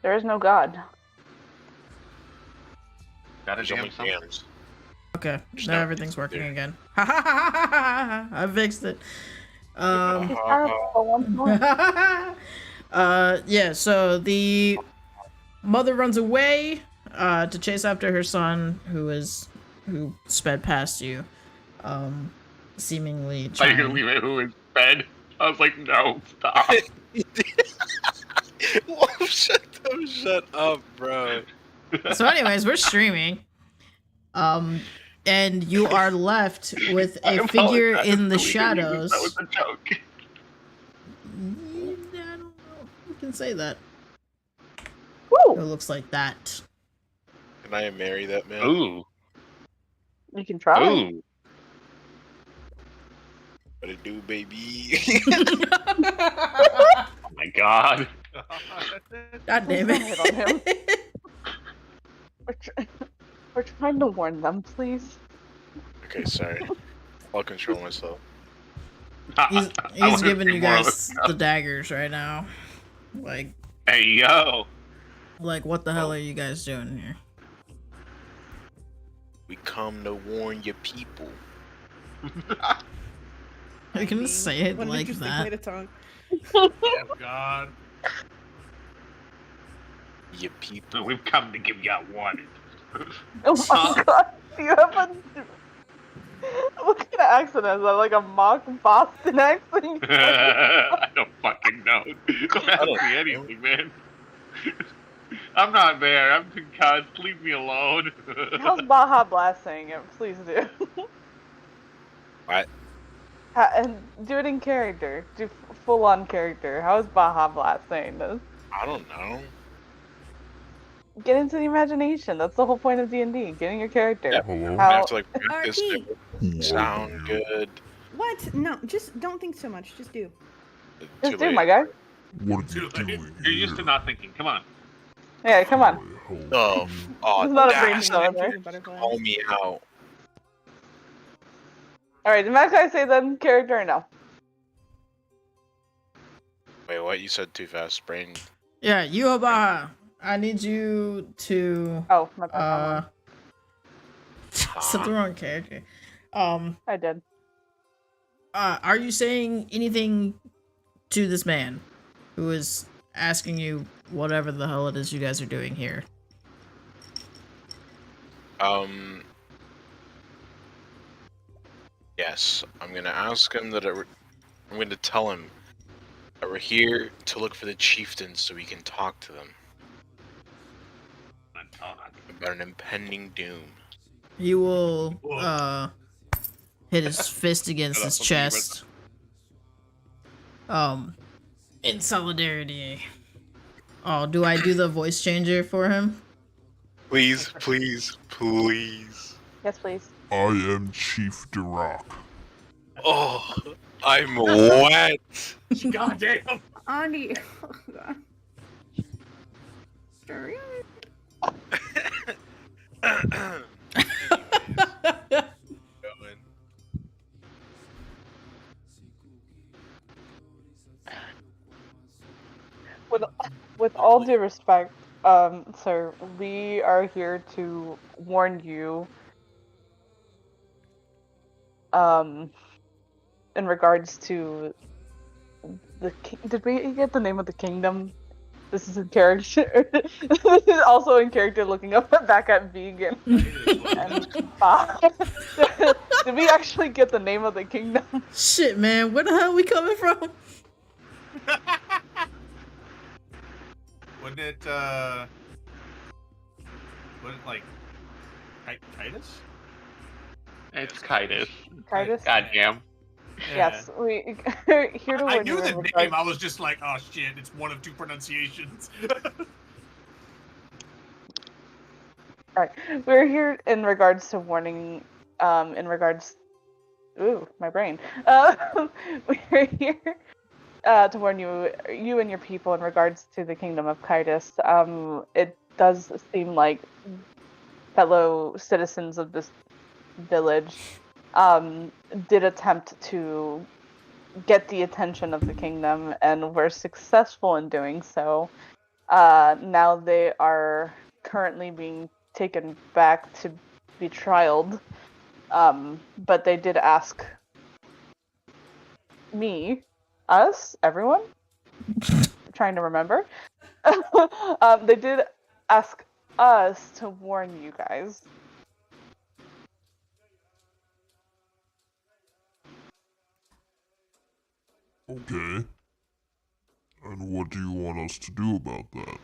There is no God. Got a There's damn only something. dams. Okay, There's now no everything's there. working again. Ha ha ha ha ha! I fixed it. It's terrible, but once more. Yeah. So the mother runs away to chase after her son, who sped past you, seemingly Are you gonna trying. leave it who is bed? I was like, no, stop. Whoa, shut up, bro. So, anyways, we're streaming. And you are left with I a figure apologize in the for leaving you. That was shadows. a joke. I don't know. You can say that. Woo! It looks like that. Can I marry that man? Ooh. You can try. Ooh. What it do, baby? Oh my god. God damn Please don't hit on him. it. We're trying to warn them, please. Okay, sorry. I'll control myself. He's giving you guys the daggers right now. Like, Hey, yo. what the hell are you guys doing here? We come to warn your people. You can say it What an like interesting that. way to talk. Oh God. Your people. We've come to give you a warning. Oh my god, do you have a... What kind of accent is that? Like a mock Boston accent? I don't fucking know. Don't ask me anything, man. I'm not there. I'm concussed. Leave me alone. How's Baja Blast saying it? Please do. What? And do it in character. Do full-on character. How is Baja Blast saying this? I don't know. Get into the imagination. That's the whole point of D&D. Getting your character. Yeah. Hello? I How... have to like practice RP. it. Sound good. What? No, just don't think so much. Just do. Just Too do, late. my guy. What are you doing You're used to here? not thinking. Come on. Yeah, come on. Oh, oh, It's not a that's- brainstorm there. Butterfly. Call me out. Alright, did Max I say then character or no? Wait, what? You said too fast. Brain. Yeah, you Baja. I need you to Oh, my bad. said the wrong character. I did. Are you saying anything to this man who is asking you whatever the hell it is you guys are doing here? Yes, I'm gonna ask him that. I'm gonna tell him that we're here to look for the chieftains so we can talk to them about an impending doom. He will hit his fist against his chest. In solidarity. Oh, do I do the voice changer for him? Please, please, please. Yes, please. I am Chief Duroc. Oh, I'm wet. God damn. Andy. Oh, God. Sorry. Going. With all due respect, sir, we are here to warn you, in regards to did we get the name of the kingdom? This is in character. This is also in character looking up back at Vegan. And Bob. Did we actually get the name of the kingdom? Shit, man, where the hell are we coming from? Wasn't it like Kitus? It's Kitus. Titus? Goddamn. Yes, we here to I warn knew you the in name. regards- I was just like, oh shit, it's one of two pronunciations. Alright, we're here in regards to warning, ooh, my brain. We're here to warn you and your people in regards to the kingdom of Kitus. It does seem like fellow citizens of this village did attempt to get the attention of the kingdom and were successful in doing so. Now they are currently being taken back to be trialed. But they did ask me, us, everyone. I'm trying to remember. They did ask us to warn you guys. Okay. And what do you want us to do about that?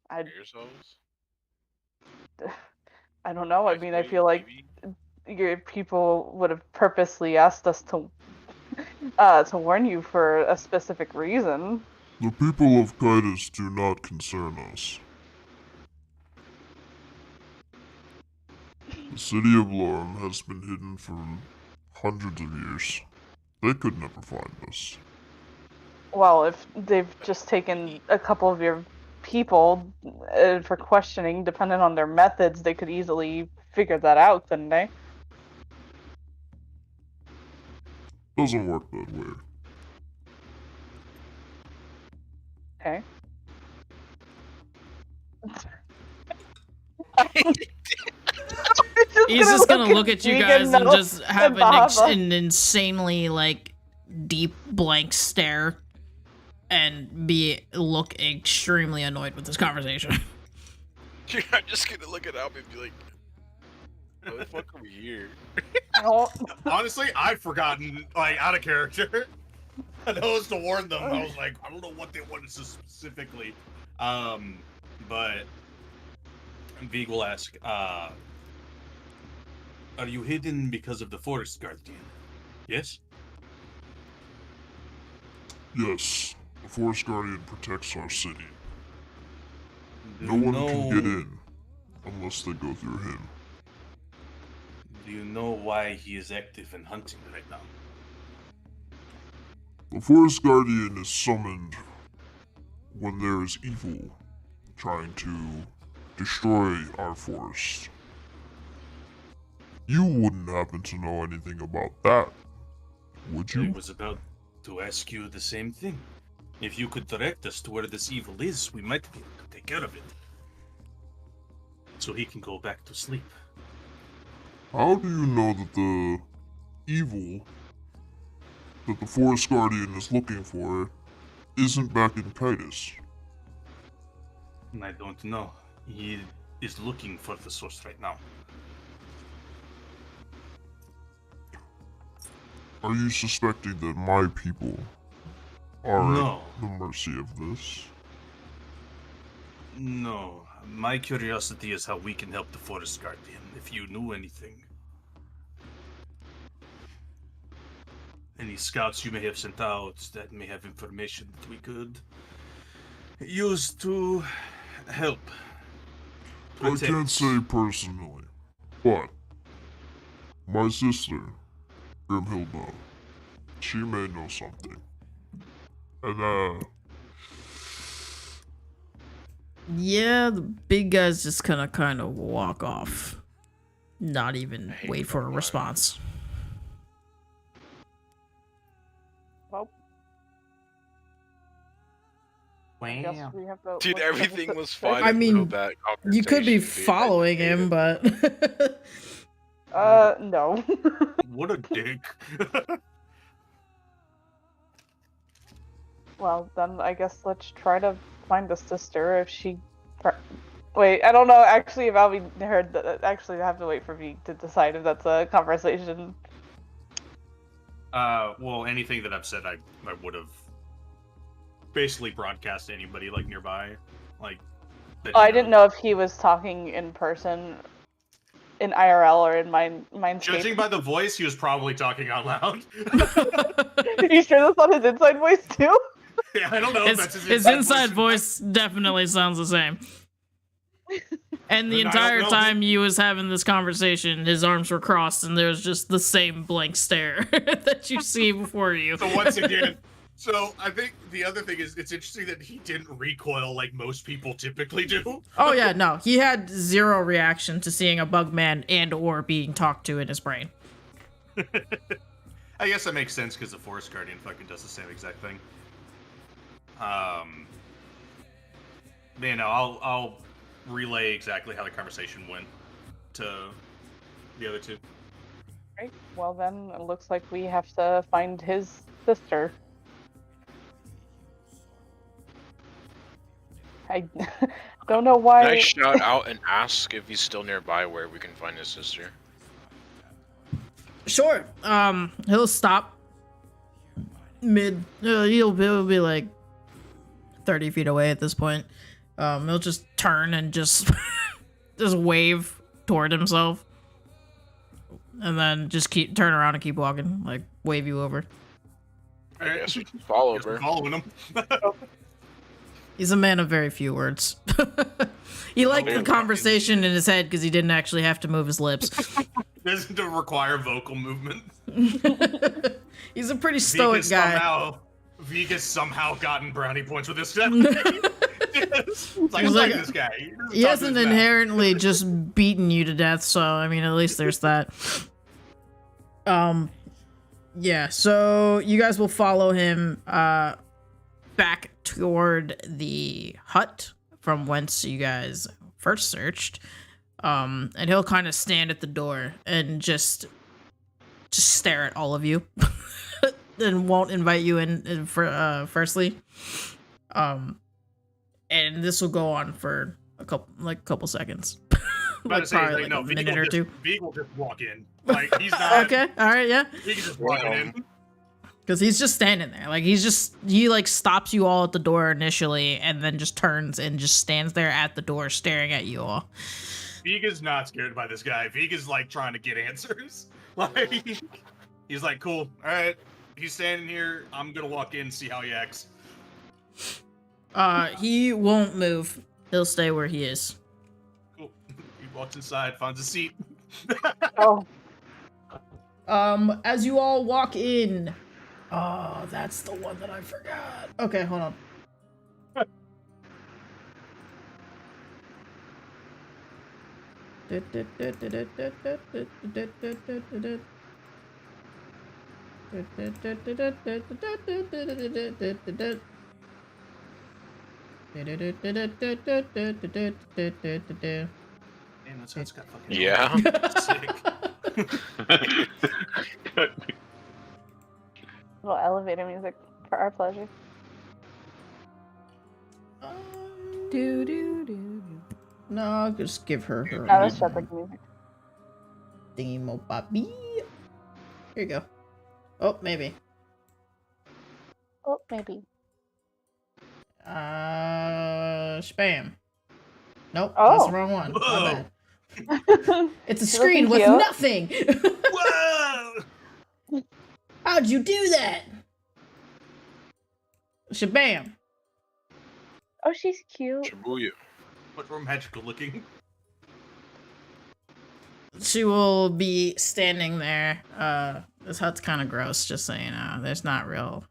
I Yourselves? don't know. I mean, I feel like Maybe? your people would have purposely asked us to warn you for a specific reason. The people of Kitus do not concern us. The city of Lorem has been hidden for hundreds of years. They could never find us. Well, if they've just taken a couple of your people for questioning, depending on their methods, they could easily figure that out, couldn't they? Doesn't work that way. Okay. He's just gonna look at you guys and just have Baba. an insanely like deep blank stare and look extremely annoyed with this conversation. Dude, I'm just gonna look at Albie and be like, why the fuck are we here? Honestly, I've forgotten, like, out of character. I was to warn them. I was like, I don't know what they wanted so specifically. But Vig will ask, are you hidden because of the Forest Guardian? Yes? Yes, the Forest Guardian protects our city. Do No you one know, can get in unless they go through him. Do you know why he is active in hunting right now? The Forest Guardian is summoned when there is evil trying to destroy our forest. You wouldn't happen to know anything about that, would I you? was about to ask you the same thing. If you could direct us to where this evil is, we might be able to take care of it. So he can go back to sleep. How do you know that the evil that the Forest Guardian is looking for isn't back in Kitus? I don't know. He is looking for the source right now. Are you suspecting that my people are No. at the mercy of this? No. My curiosity is how we can help the Forest Guardian, if you knew anything. Any scouts you may have sent out that may have information that we could use to help. I can't say personally, but my sister, Grimhilda, she may know something. And Yeah, the big guy's just gonna kind of walk off. Not even hate wait for a that guy. response. Well, I guess we have to Dude, look everything into was this. fine. I mean, until that You could be conversation, dude. following I hate him, it. but No. What a dick. Well, then I guess let's try to find the sister if she. Wait, I don't know. Actually, if Albie heard that, actually, I have to wait for me to decide if that's a conversation. Well, anything that I've said, I would have basically broadcast to anybody, like, nearby. Like, that Oh, he I didn't knows. know if he was talking in person, in IRL, or in Mindscape. Judging by the voice, he was probably talking out loud. You sure that's not his inside voice too? Yeah, I don't know if that's his inside voice definitely sounds the same. And the And I don't entire know. time you was having this conversation, his arms were crossed, and there was just the same blank stare that you see before you. So once again, so I think the other thing is it's interesting that he didn't recoil like most people typically do. Oh yeah, no, he had zero reaction to seeing a bug man and or being talked to in his brain. I guess that makes sense because the Forest Guardian fucking does the same exact thing. You know, I'll relay exactly how the conversation went to the other two. Right. Well, then it looks like we have to find his sister. I don't know why. Can I shout out and ask if he's still nearby where we can find his sister? Sure. He'll stop mid. He'll be like 30 feet away at this point. He'll just turn and just just wave toward himself, and then just turn around and keep walking, like wave you over. I guess we can follow Guess we're her. following him. He's a man of very few words. He liked the conversation in his head because he didn't actually have to move his lips. Doesn't require vocal movement. He's a pretty stoic guy. Vega's somehow gotten brownie points with this guy. It's like, I like this guy. He hasn't inherently just beaten you to death, so I mean, at least there's that. Yeah, so you guys will follow him back toward the hut from whence you guys first searched. And he'll kind of stand at the door and just stare at all of you. And won't invite you in for firstly. And this will go on for a couple seconds. Like probably like a minute or two. Vig will just walk in. Like he's not Okay, alright, yeah. He can just walk in. Because he's just standing there. Like he like stops you all at the door initially and then just turns and just stands there at the door staring at you all. Vega's not scared by this guy. Vega's like trying to get answers. Like he's like, cool, alright. He's standing here. I'm gonna walk in and see how he acts. He won't move. He'll stay where he is. Cool. He walks inside, finds a seat. Oh, As you all walk in. Oh, that's the one that I forgot. Okay, hold on. Damn, that's got fucking Yeah. sick. little elevator music for our pleasure. Do do do do. No, I'll just give her her No, that's Shepherd music. thingy mo bobby. Here you go. Oh, maybe. Oh, maybe. Spam. Nope, Oh. that's the wrong one. My Whoa. bad. It's a She's screen with looking cute. nothing. Whoa! How'd you do that? Shabam. Oh, she's cute. Shibuya. Much more magical looking. She will be standing there. This hut's kind of gross, just so you know. There's not real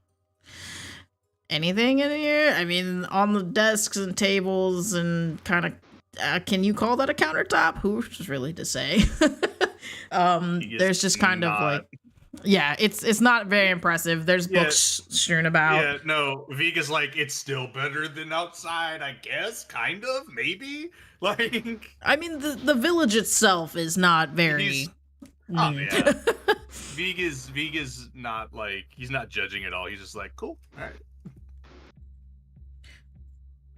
anything in here. I mean, on the desks and tables and kind of, can you call that a countertop? Who's really to say? There's just kind of like, yeah, it's not very impressive. There's books strewn about. Yeah, no, Vega's like, it's still better than outside, I guess, kind of, maybe. Like, I mean, the village itself is not very oh, neat. yeah. Vega's not like, he's not judging at all. He's just like, cool, all right.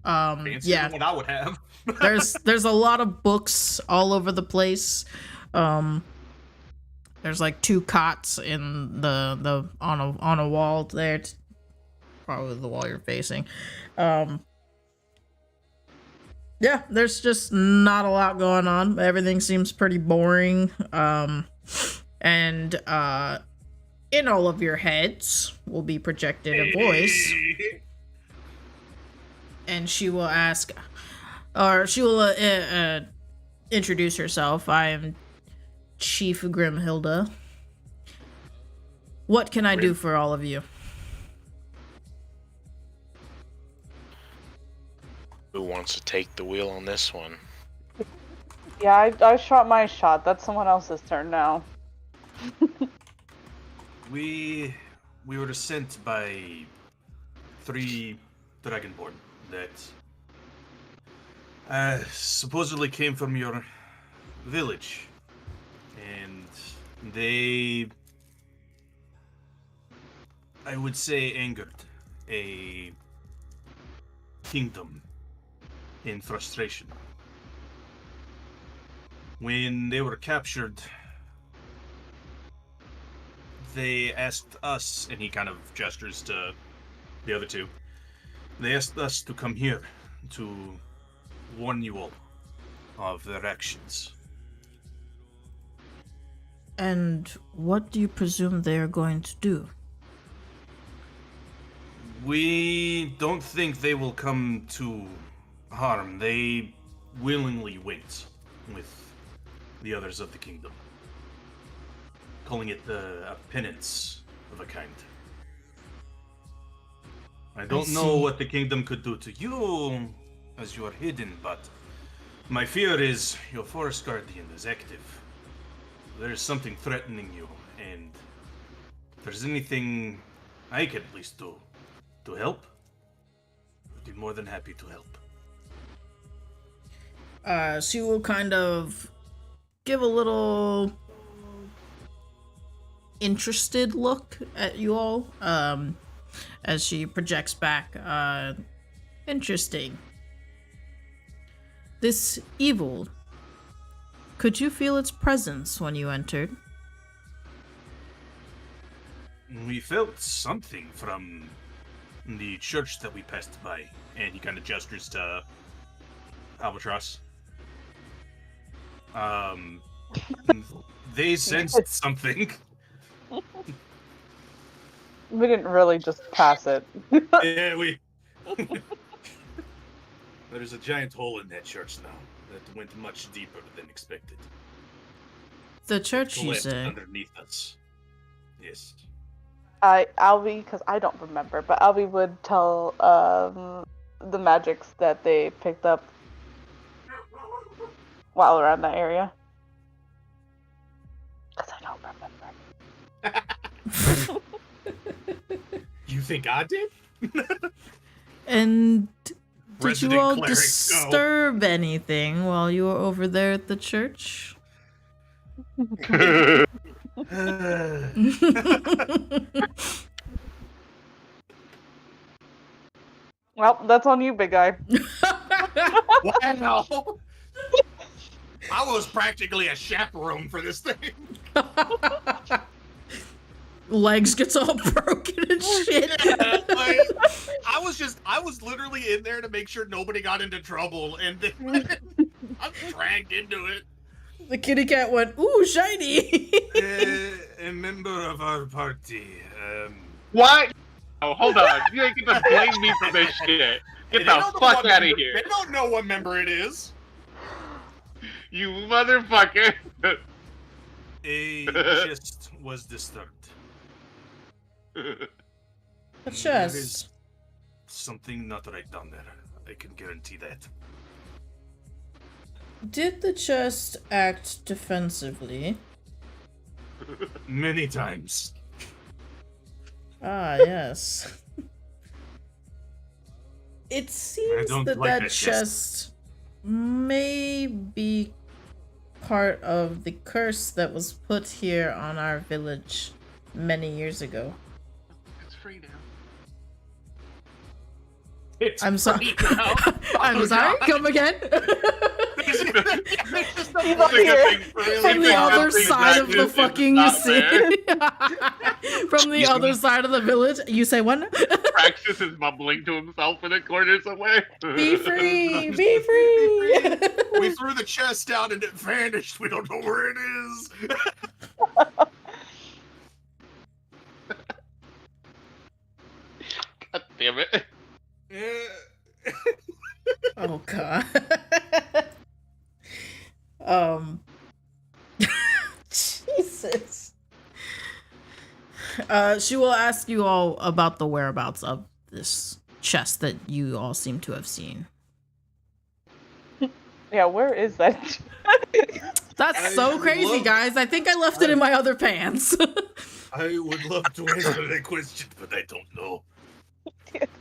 Fancier Yeah. than what I would have. There's a lot of books all over the place. There's like 2 cots in the on a wall there. It's probably the wall you're facing. Yeah, there's just not a lot going on. Everything seems pretty boring. And in all of your heads will be projected a voice. And she will ask, or she will introduce herself. I am Chief Grimhilda. What can I do for all of you? Who wants to take the wheel on this one? Yeah, I shot my shot. That's someone else's turn now. We were sent by 3 dragonborn that supposedly came from your village, and they, I would say, angered a kingdom in frustration. When they were captured, they asked us, and he kind of gestures to the other two, they asked us to come here to warn you all of their actions. And what do you presume they are going to do? We don't think they will come to harm. They willingly went with the others of the kingdom, calling it a penance of a kind. I don't know what the kingdom could do to you, as you are hidden, but my fear is your forest guardian is active. There's something threatening you, and if there's anything I could at least do to help, I'd be more than happy to help. She will kind of give a little interested look at you all, as she projects back. Interesting. This evil, could you feel its presence when you entered? We felt something from the church that we passed by, and he kind of gestures to Albatross. They sensed something. We didn't really just pass it. Yeah, we. There's a giant hole in that church now that went much deeper than expected. The church, you Collapsed say? underneath us. Yes. Alvi, because I don't remember, but Alvi would tell the magics that they picked up while around that area. Because I don't remember. You think I did? And did Resident you all cleric, go. disturb anything while you were over there at the church? Well, that's on you, big guy. Wow! I was practically a chaperone for this thing. Legs gets all broken and shit. Yeah, like, I was literally in there to make sure nobody got into trouble, and then I'm dragged into it. The kitty cat went, ooh, shiny. A member of our party. What? Oh, hold on. You ain't gonna blame me for this shit. Get the fuck out of here. They don't know what member it is. You motherfucker. A chest was disturbed. A There is chest. something not right down there. I can guarantee that. Did the chest act defensively? Many times. Ah, yes. It seems don't that like that that chest may be part of the curse that was put here on our village many years ago. It's free now. It's I'm sorry. free now. I'm sorry. Come again. He's up here. From the other side of the fucking city. From the other side of the village. You say what? Praxis is mumbling to himself in a corner somewhere. Be free! Be free! We threw the chest down and it vanished. We don't know where it is. God damn it. Oh god. Jesus. She will ask you all about the whereabouts of this chest that you all seem to have seen. Yeah, where is that? That's so crazy, guys. I think I left it in my other pants. I would love to answer that question, but I don't know.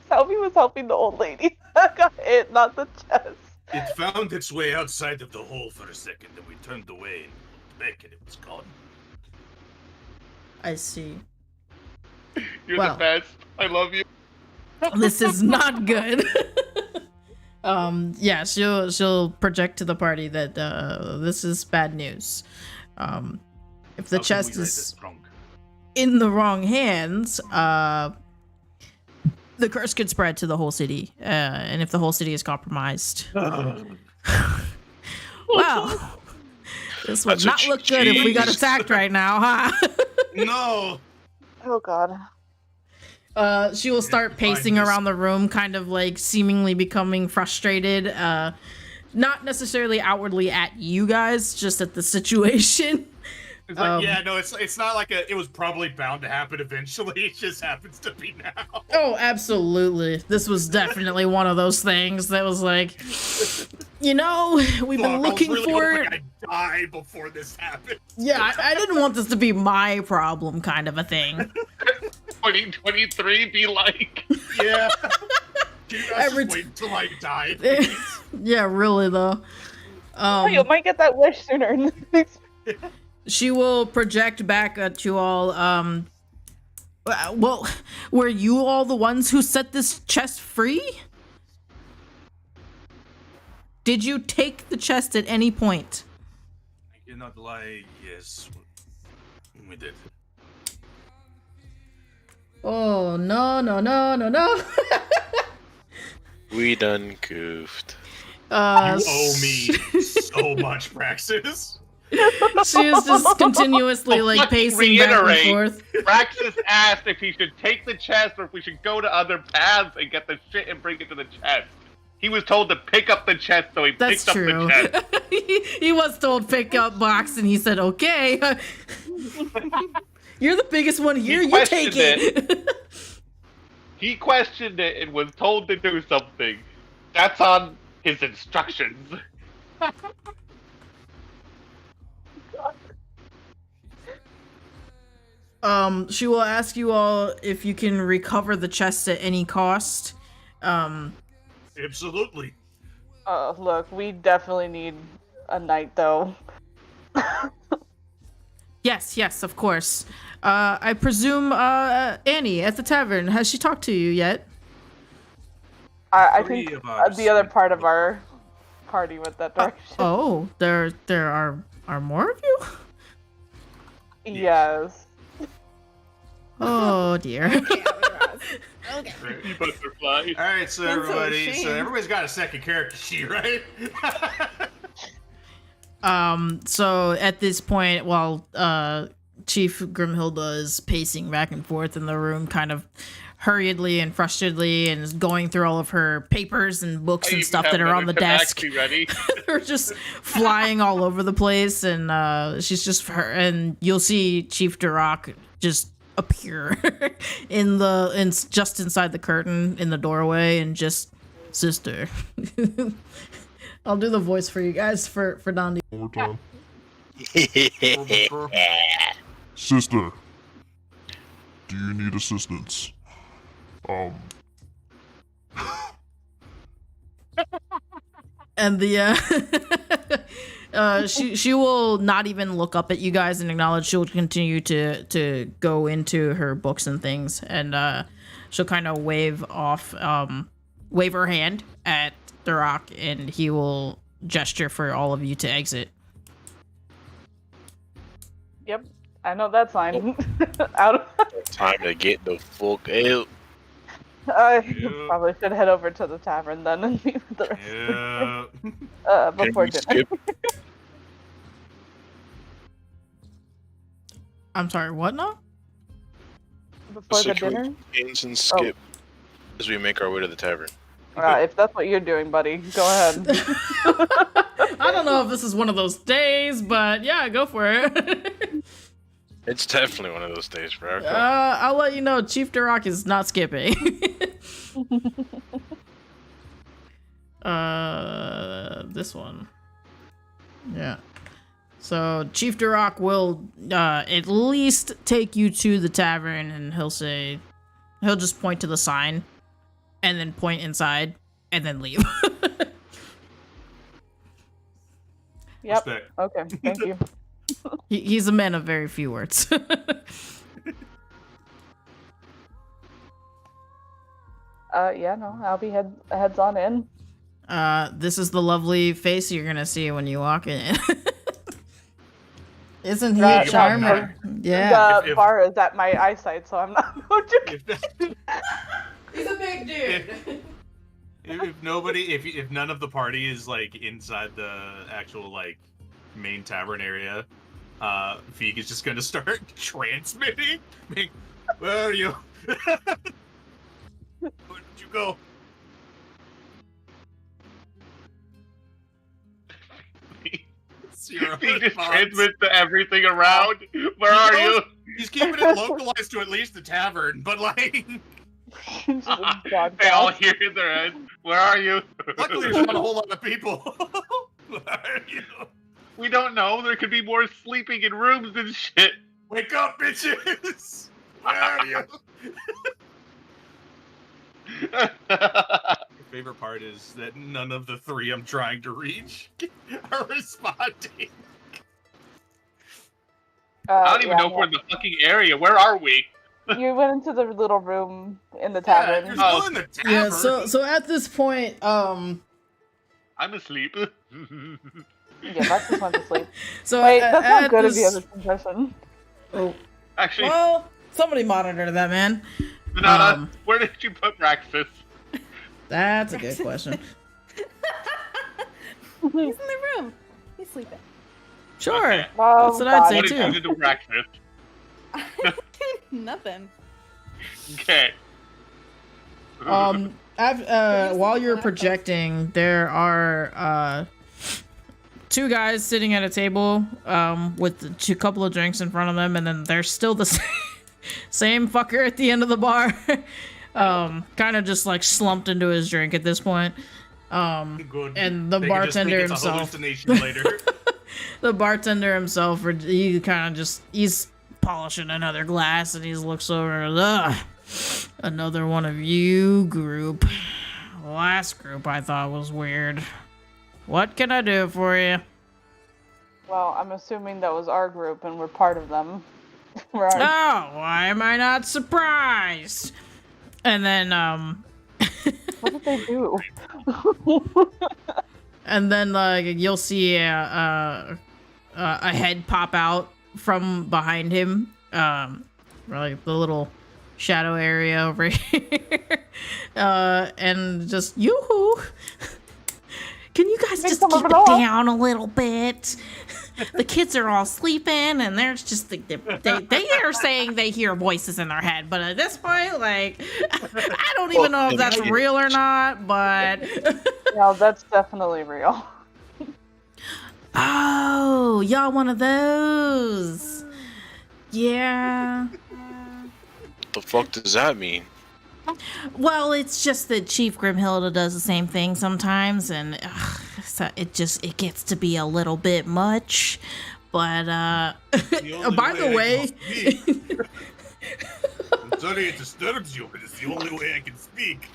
Selby was helping the old lady that got hit, not the chest. It found its way outside of the hole for a second, and we turned away and looked back, and it was gone. I see. You're Well. the best. I love you. This is not good. Yeah, she'll project to the party that this is bad news. If the How can chest we hide is this trunk? in the wrong hands, the curse could spread to the whole city, and if the whole city is compromised, well, this would That's not a look good if we got cheese. attacked right now, huh? No! Oh god. She will start pacing around the room, kind of like seemingly becoming frustrated. Not necessarily outwardly at you guys, just at the situation. It's like, yeah, no, it's not like it was probably bound to happen eventually. It just happens to be now. Oh, absolutely. This was definitely one of those things that was like, you know, we've been looking for it. I die before this happened. Yeah, I didn't want this to be my problem, kind of a thing. 2023 be like. Yeah. Can you guys Every just wait until I die, please? Yeah, really though. You might get that wish sooner. She will project back at you all. Well, were you all the ones who set this chest free? Did you take the chest at any point? I cannot lie, yes. We did. Oh, no. We done goofed. You owe me so much, Praxis. She is just continuously like Fucking pacing back and reiterate. forth. Praxis asked if he should take the chest or if we should go to other paths and get the shit and bring it to the chest. He was told to pick up the chest, so he That's picked true. up the chest. he was told pick up box, and he said okay. You're the biggest one here. You take questioned it. He questioned it and was told to do something. That's on his instructions. She will ask you all if you can recover the chest at any cost. Absolutely. Look, we definitely need a night though. Yes, of course. I presume Annie at the tavern, has she talked to you yet? I Three think of us the other went part of to- our party went that direction. Oh, there are more of you? Yes. Oh dear. Okay. You butterfly. All right, so That's so everybody, shame. so everybody's got a second character sheet, right? So at this point, while Chief Grimhilda is pacing back and forth in the room, kind of hurriedly and frustratedly, and is going through all of her papers and books and stuff that are on the desk. Ready? They're just flying all over the place, and she's just and you'll see Chief Duroc just appear just inside the curtain in the doorway, and just sister. I'll do the voice for you guys for Dondi. One more time. Sister, do you need assistance? And the she will not even look up at you guys and acknowledge. She'll continue to go into her books and things, and she'll kind of wave her hand at Duroc, and he will gesture for all of you to exit. Yep. I know that sign. Out of Time to get the fuck out. I Yeah. probably should head over to the tavern then and leave the rest Yeah. Can before we dinner. skip? I'm sorry, what now? Before the So can we dinner? change and skip as we make our way to the tavern. If that's what you're doing, buddy, go ahead. I don't know if this is one of those days, but yeah, go for it. It's definitely one of those days, bro. I'll let you know. Chief Duroc is not skipping. This one. Yeah. So Chief Duroc will at least take you to the tavern, and he'll say, He'll just point to the sign, and then point inside, and then leave. Yep. Respect. Okay. Thank you. He's a man of very few words. Yeah, no, I'll be heads on in. This is the lovely face you're gonna see when you walk in. Isn't he a charmer? Yeah. The bar is at my eyesight, so I'm not going to. He's a big dude. If none of the party is like inside the actual like main tavern area, Feek is just gonna start transmitting. Where are you? Where did you go? He Zero just response. transmits to everything around. Where are you? He's keeping it localized to at least the tavern, but like, They all hear in their heads. Where are you? luckily there's not a whole lot of people. Where are you? We don't know. There could be more sleeping in rooms and shit. Wake up, bitches! Where are you? My favorite part is that none of the three I'm trying to reach are responding. I don't even know if we're in the fucking area. Where are we? You went into the little room in the Yeah, tavern. you're still in the tavern. Yeah. So at this point, I'm asleep. Yeah, Max just went to sleep. so Wait, at- that's not at good of this- the other confession. Oh, Actually, well, somebody monitor that, man. Banana, where did you put Raxus? That's a good question. He's in the room. He's sleeping. Sure. Okay. Oh, That's what I'd God. say What did you too. do to Raxus? Nothing. Okay. While you're projecting, there are two guys sitting at a table with a couple of drinks in front of them, and then there's still the same fucker at the end of the bar, kind of just like slumped into his drink at this point. Good. And the They can just think bartender it's a himself. hallucination later. The bartender himself, he kind of just, he's polishing another glass, and he looks over, ugh, another one of you group. Last group I thought was weird. What can I do for you? Well, I'm assuming that was our group and we're part of them. Right. Oh, why am I not surprised? And then, What did they do? and then, like, you'll see a head pop out from behind him. Like the little shadow area over here. And just, yoo-hoo! Can you guys Make just some of keep it it off. down a little bit? The kids are all sleeping, and there's just they are saying they hear voices in their head, but at this point, like, I don't even know if that's real or not. But No, that's definitely real. oh, y'all one of those? Yeah. The fuck does that mean? Well, it's just that Chief Grimhilda does the same thing sometimes, and so it gets to be a little bit much. But by the way, I'm sorry it disturbs you, but it's the only way I can speak.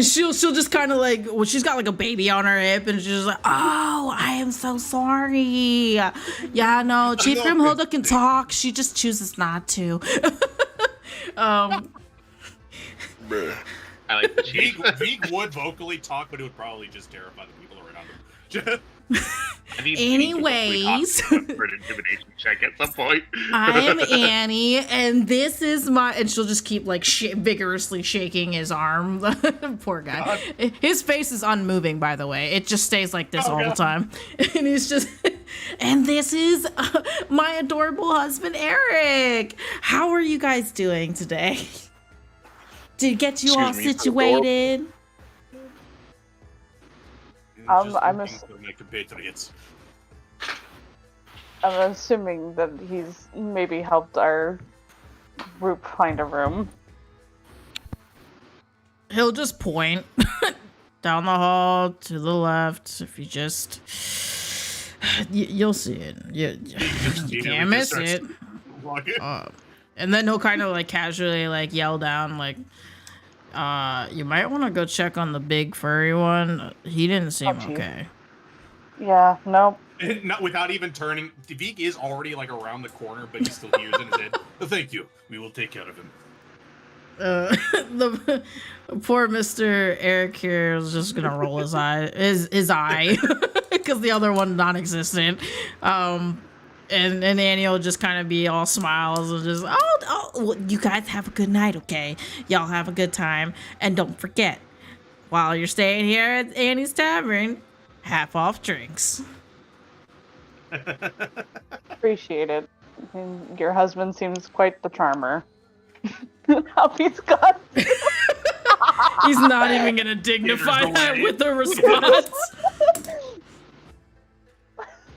she'll just kind of like, well, she's got like a baby on her hip, and she's just like, oh, I am so sorry. Yeah, no, Chief No, Grimhilda can talk. She just chooses not to. Bruh. I like the cheese. Veek would vocally talk, but it would probably just terrify the people around him. I need Anyways. for an intimidation check at some point. I am Annie, and this is my. And she'll just keep like vigorously shaking his arm. Poor guy. God. His face is unmoving, by the way. It just stays like this Oh, all the God. time. And he's just. And this is my adorable husband, Eric. How are you guys doing today? To get you all Excuse me, situated. I'm Just looking for my compatriots. I'm assuming that he's maybe helped our group find a room. He'll just point down the hall to the left. If you just. You'll see it. You Just can't miss it. Walking. And then he'll kind of like casually like yell down like, you might want to go check on the big furry one. He didn't seem geez. okay. Yeah, nope. Not without even turning. Devik is already like around the corner, but he still hears in his head. Oh, thank you. We will take care of him. The poor Mr. Eric here is just gonna roll his eye, his eye, because the other one non-existent. And Annie will just kind of be all smiles and just, well, you guys have a good night, okay? Y'all have a good time, and don't forget, while you're staying here at Annie's Tavern, half off drinks. Appreciate it. And your husband seems quite the charmer. Albie's got. He's not even gonna dignify that with a response.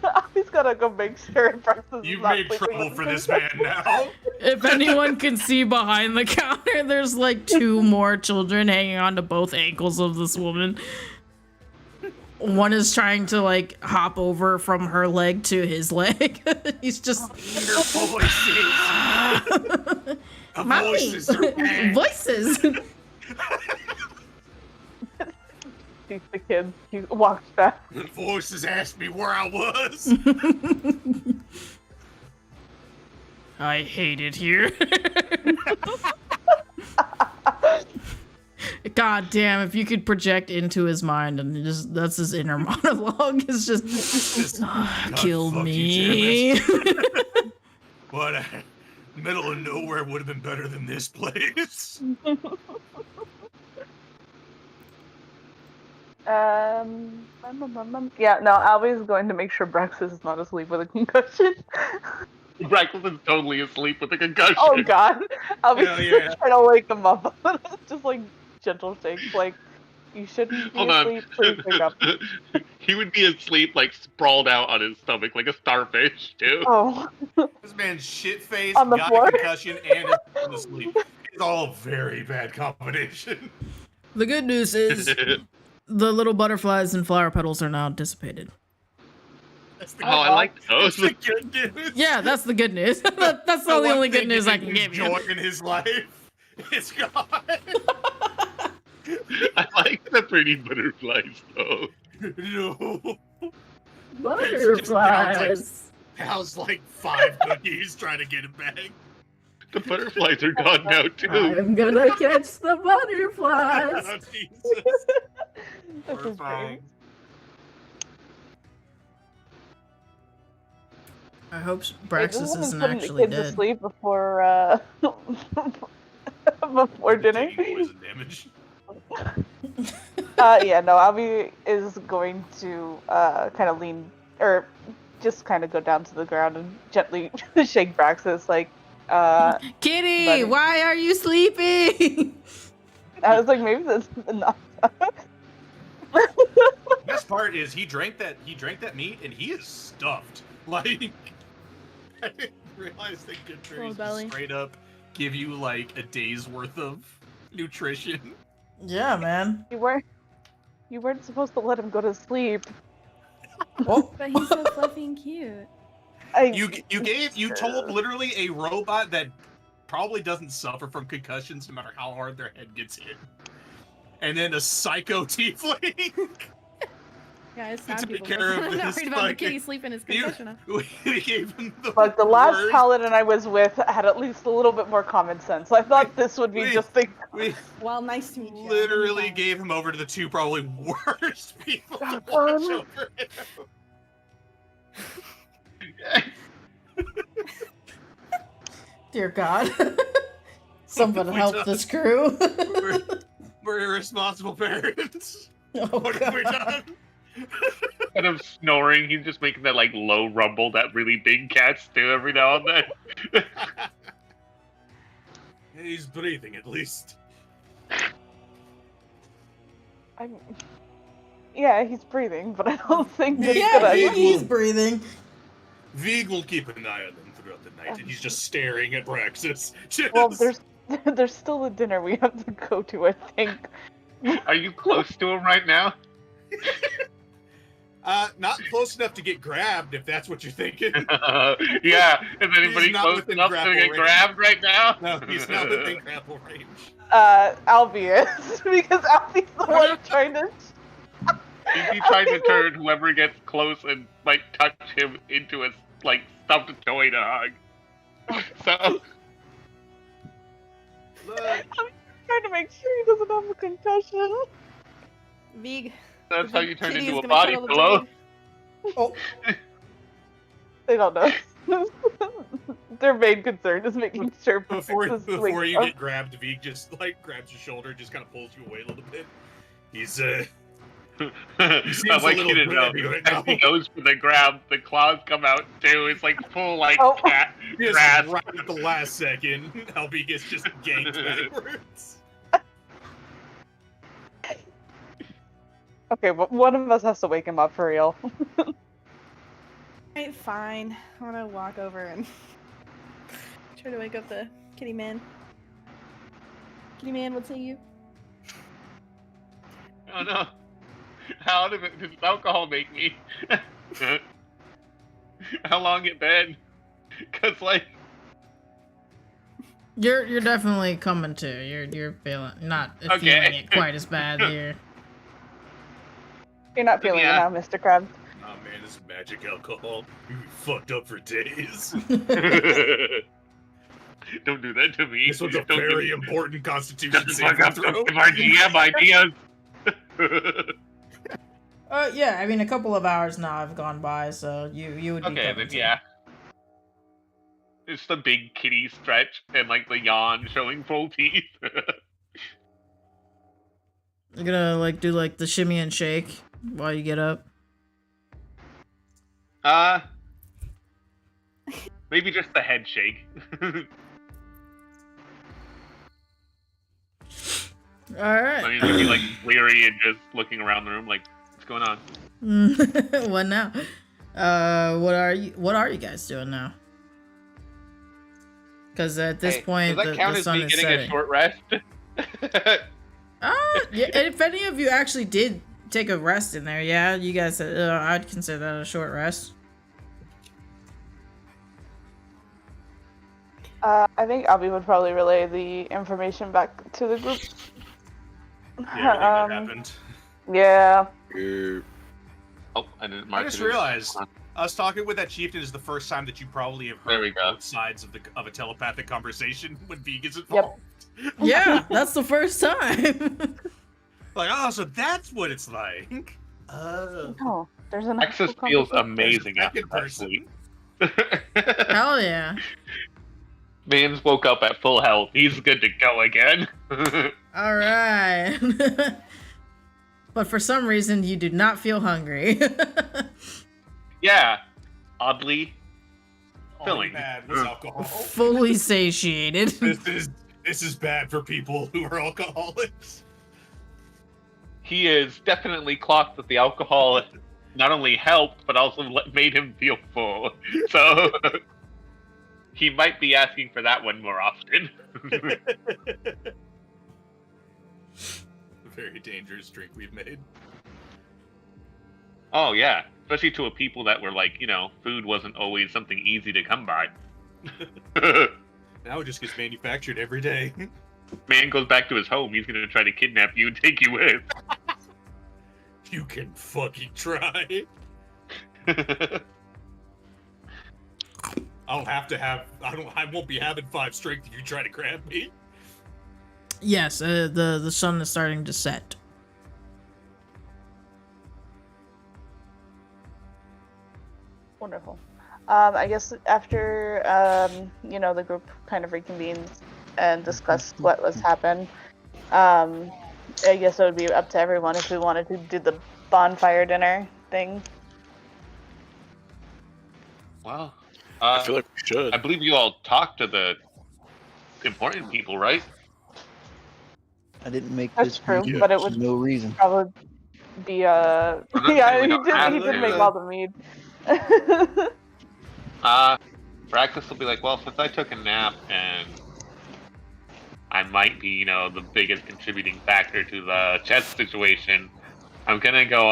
Albie's gotta go make sure Braxton's You've not made sleeping trouble with for him. this man now. If anyone can see behind the counter, there's like 2 more children hanging on to both ankles of this woman. One is trying to like hop over from her leg to his leg. He's just Your voices. Mommy. Voices are bad. Voices. Sees the kids. He walks back. Voices asked me where I was. I hate it here. God damn, if you could project into his mind and just that's his inner monologue, it's just killed fuck me. But middle of nowhere would have been better than this place. Yeah, no, Albie's going to make sure Braxis is not asleep with a concussion. Braxis is totally asleep with a concussion. Oh god. Albie's Hell yeah. trying to wake him up. Just like gentle shakes, like, you shouldn't be Hold on. asleep, please wake up. He would be asleep, like, sprawled out on his stomach, like a starfish, too. Oh. This man's shit-faced, On the got floor? a concussion, and is asleep. It's all a very bad combination. The good news is the little butterflies and flower petals are now dissipated. That's the Oh, I like those. That's the good news. Yeah, that's the good news. That's the one only good thing news he I can give you. enjoy in his life. It's gone. I like the pretty butterflies, though. No. Butterflies. How's like 5 cookies trying to get him back? The butterflies are gone now, too. I'm gonna catch the butterflies. Oh, Jesus. This We're is fine. great. I hope Wait, this Braxis woman's isn't putting the actually kids to dead. sleep before, before dinner. Taking poison damage. Yeah, no, Albie is going to kind of lean, or just kind of go down to the ground and gently shake Braxis, like, Kitty, Buddy. why are you sleeping? I was like, maybe that's enough. Best part is he drank that meat and he is stuffed. Like I didn't realize that good trees belly. straight up give you like a day's worth of nutrition. Yeah, man. You weren't supposed to let him go to sleep. Oh. But he's so fluffy and cute. You told literally a robot that probably doesn't suffer from concussions no matter how hard their head gets hit. And then a psycho tiefling. Yeah, it's To sad take people. care of I'm not this worried about the fucking- kitty sleeping his concussion. We gave him the Like the last worst- paladin I was with had at least a little bit more common sense. I thought this would be we- just the We Well, nice to meet you. literally gave him over to the 2 probably worst people to watch over him. Dear God. Someone What have we help done? this crew. We're irresponsible parents. Oh, What have we done? Instead of snoring, he's just making that, like, low rumble that really big cats do every now and then. He's breathing at least. Yeah, he's breathing, but I don't think that's yeah, gonna. he's breathing. Vig will keep an eye on him throughout the night, and he's just staring at Praxis. Just... Well, there's still a dinner we have to go to, I think. Are you close to him right now? Not close enough to get grabbed, if that's what you're thinking. Yeah, is anybody not close within enough to grapple get range. grabbed right now? No, he's not within grapple range. Albie is, because Albie's the one trying to... He'd be trying to turn whoever gets close and, like, touch him into a, like, stuffed toy to hug. So... Look, trying to make sure he doesn't have a concussion. Vig. That's how you turn Kitty into is a gonna body cuddle the pillow. dog. oh, They don't know. Their main concern is making sure before Max is you waking up. get grabbed, Vig just like grabs your shoulder, just kind of pulls you away a little bit. He's I'd seems a like little you to know, grabby right as he now. goes for the grab, the claws come out too. It's like full, like, Oh. cat just grasp. right at the last second, Albie gets just ganked backwards. Okay, but one of us has to wake him up for real. Alright, fine. I'm gonna walk over and try to wake up the kitty man. Kitty man, what say you? Oh no. How does alcohol make me? How long it been? Cause like You're definitely coming to. You're feeling not Okay. feeling it quite as bad here. You're not feeling Yeah. it now, Mr. Krabs. Oh man, this magic alcohol. You fucked up for days. don't do that to me. This was a Don't very give me- important constitution Don't saving fuck up throw. some of our GM ideas. Yeah, I mean a couple of hours now have gone by, so you would be Okay, coming then to. yeah. It's the big kitty stretch and like the yawn showing full teeth. You're gonna like do like the shimmy and shake while you get up. Maybe just the head shake. Alright. I mean, maybe like leery and just looking around the room, like, what's going on? What now? What are you guys doing now? Because at this point, does that count the as sun me is getting setting. a short rest? Yeah, if any of you actually did take a rest in there, yeah, you guys, I'd consider that a short rest. I think Albie would probably relay the information back to the group. Yeah, I think that Um, happened. Yeah. Oh, I didn't I mark just it as- realized us talking with that chieftain is the first time that you probably have There we heard go. both sides of a telepathic conversation when Vig is involved. Yeah, that's the first time. Like, oh, so that's what it's like. No, there's an Texas actual feels conversation. amazing after Second that person. sleep. Hell yeah. Man's woke up at full health. He's good to go again. All right. But for some reason, you do not feel hungry. Yeah, oddly. All Filling. he had was alcohol. Fully satiated. This is bad for people who are alcoholics. He is definitely clocked that the alcohol not only helped, but also made him feel full. So he might be asking for that one more often. Very dangerous drink we've made. Oh yeah, especially to a people that were like, you know, food wasn't always something easy to come by. Now it just gets manufactured every day. Man goes back to his home, he's gonna try to kidnap you and take you with. You can fucking try. I won't be having 5 strength if you try to grab me. Yes, the sun is starting to set. Wonderful. I guess after you know, the group kind of reconvenes and discussed what was happened, I guess it would be up to everyone if we wanted to do the bonfire dinner thing. Wow. I feel like we should. I believe you all talked to the important people, right? I didn't make That's this true, meeting but it for would no reason. probably be not yeah, saying we he don't have did to. make all the mead. Practice will be like, well, since I took a nap and I might be, you know, the biggest contributing factor to the chess situation, I'm gonna go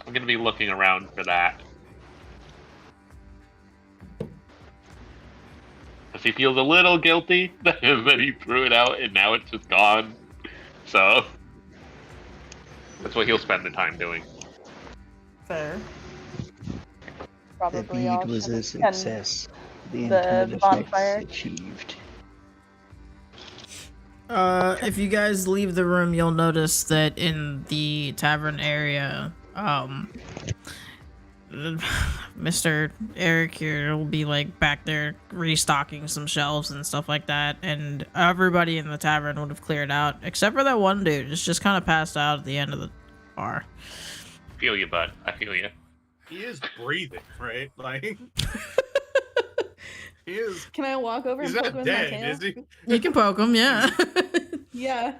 I'm gonna be looking around for that. Because he feels a little guilty that he threw it out and now it's just gone. So that's what he'll spend the time doing. Fair. The Probably bead all was should a attend success. The the intended bonfire. effects achieved. If you guys leave the room, you'll notice that in the tavern area, Mr. Eric here will be like back there restocking some shelves and stuff like that, and everybody in the tavern would have cleared out except for that one dude. It's just kind of passed out at the end of the bar. I feel you, bud. I feel you. He is breathing, right? Like he is. Can I walk over He's and poke not him with my dead, tail? is he? You can poke him, yeah. Yeah.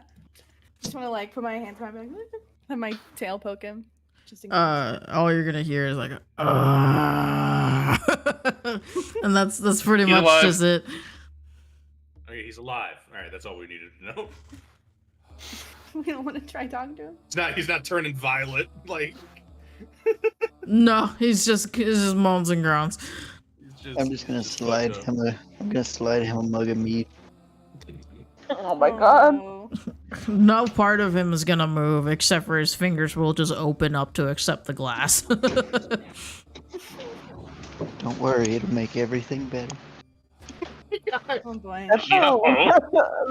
Just want to like put my hand behind me, like, have my tail poke him. Just in case. All you're gonna hear is like, and that's pretty He's much alive. just it. Okay, he's alive. All right, that's all we needed to know. We don't want to try talking to him. He's not turning violet. Like No, he's just moans and groans. he's I'm just gonna slide him a mug of meat. Oh my god. no. No part of him is gonna move except for his fingers will just open up to accept the glass. Don't worry, it'll make everything better. Oh boy. That's Yeah.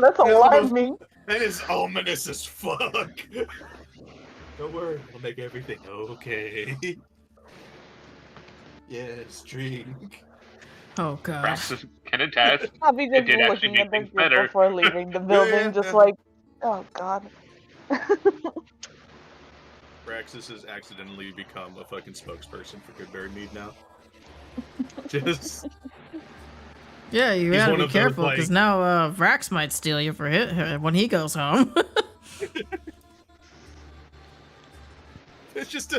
that's alarming. That is ominous as fuck. Don't worry, we'll make everything okay. Yes, drink. Oh god. Praxis can attest. I'll be It just did actually looking make at the things group better. before leaving the building, Yeah. just like, oh god. Praxis has accidentally become a fucking spokesperson for Goodberry Mead now. Just Yeah, you He's gotta one be of those, careful because like- now Vrax might steal you for when he goes home. it's just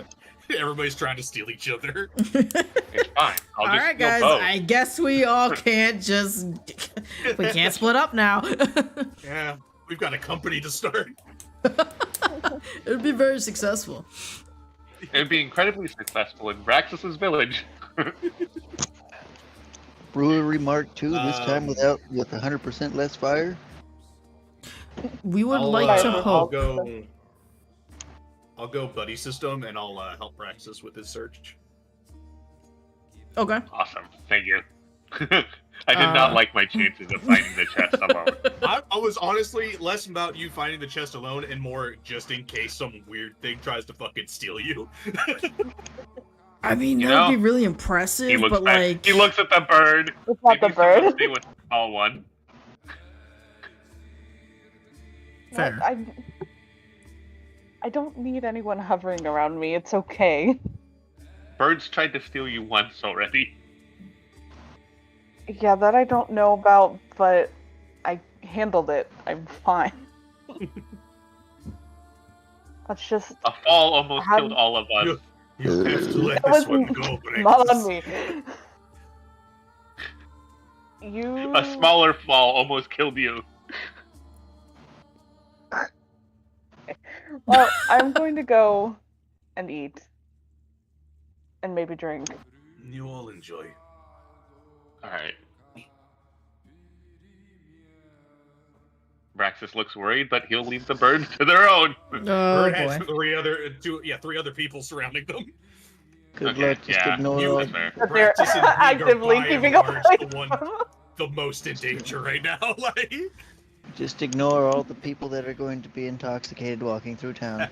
everybody's trying to steal each other. It's fine. I'll All just right, steal guys. both. I guess we all can't just we can't split up now. Yeah, we've got a company to start. It would be very successful. It'd be incredibly successful in Braxis's village. Brewery Mark II, this time Um, with 100% less fire. We would I'll, like to I'll hope. I'll go buddy system and I'll help Praxis with his search. Okay. Awesome. Thank you. I did not like my chances of finding the chest alone. I was honestly less about you finding the chest alone and more just in case some weird thing tries to fucking steal you. I mean, You that would be know, really impressive, He looks but back- like, he looks at the bird. It's not the Maybe someone bird. stay with the small one. fair. I don't need anyone hovering around me. It's okay. Birds tried to steal you once already. Yeah, that I don't know about, but I handled it. I'm fine. Let's just A fall almost How- killed all of us. You have to let It this one wasn't go, not on Praxis. me. You. A smaller fall almost killed you. Well, I'm going to go and eat, and maybe drink. You all enjoy. Alright. Braxis looks worried, but he'll leave the birds to their own. Oh Bird has boy. three other people surrounding them. Good Okay, luck, just yeah. ignore You- all. That's fair. But they're Practice and League are actively by and keeping large away the one- from. The most in danger right now. Like, Just ignore all the people that are going to be intoxicated walking through town.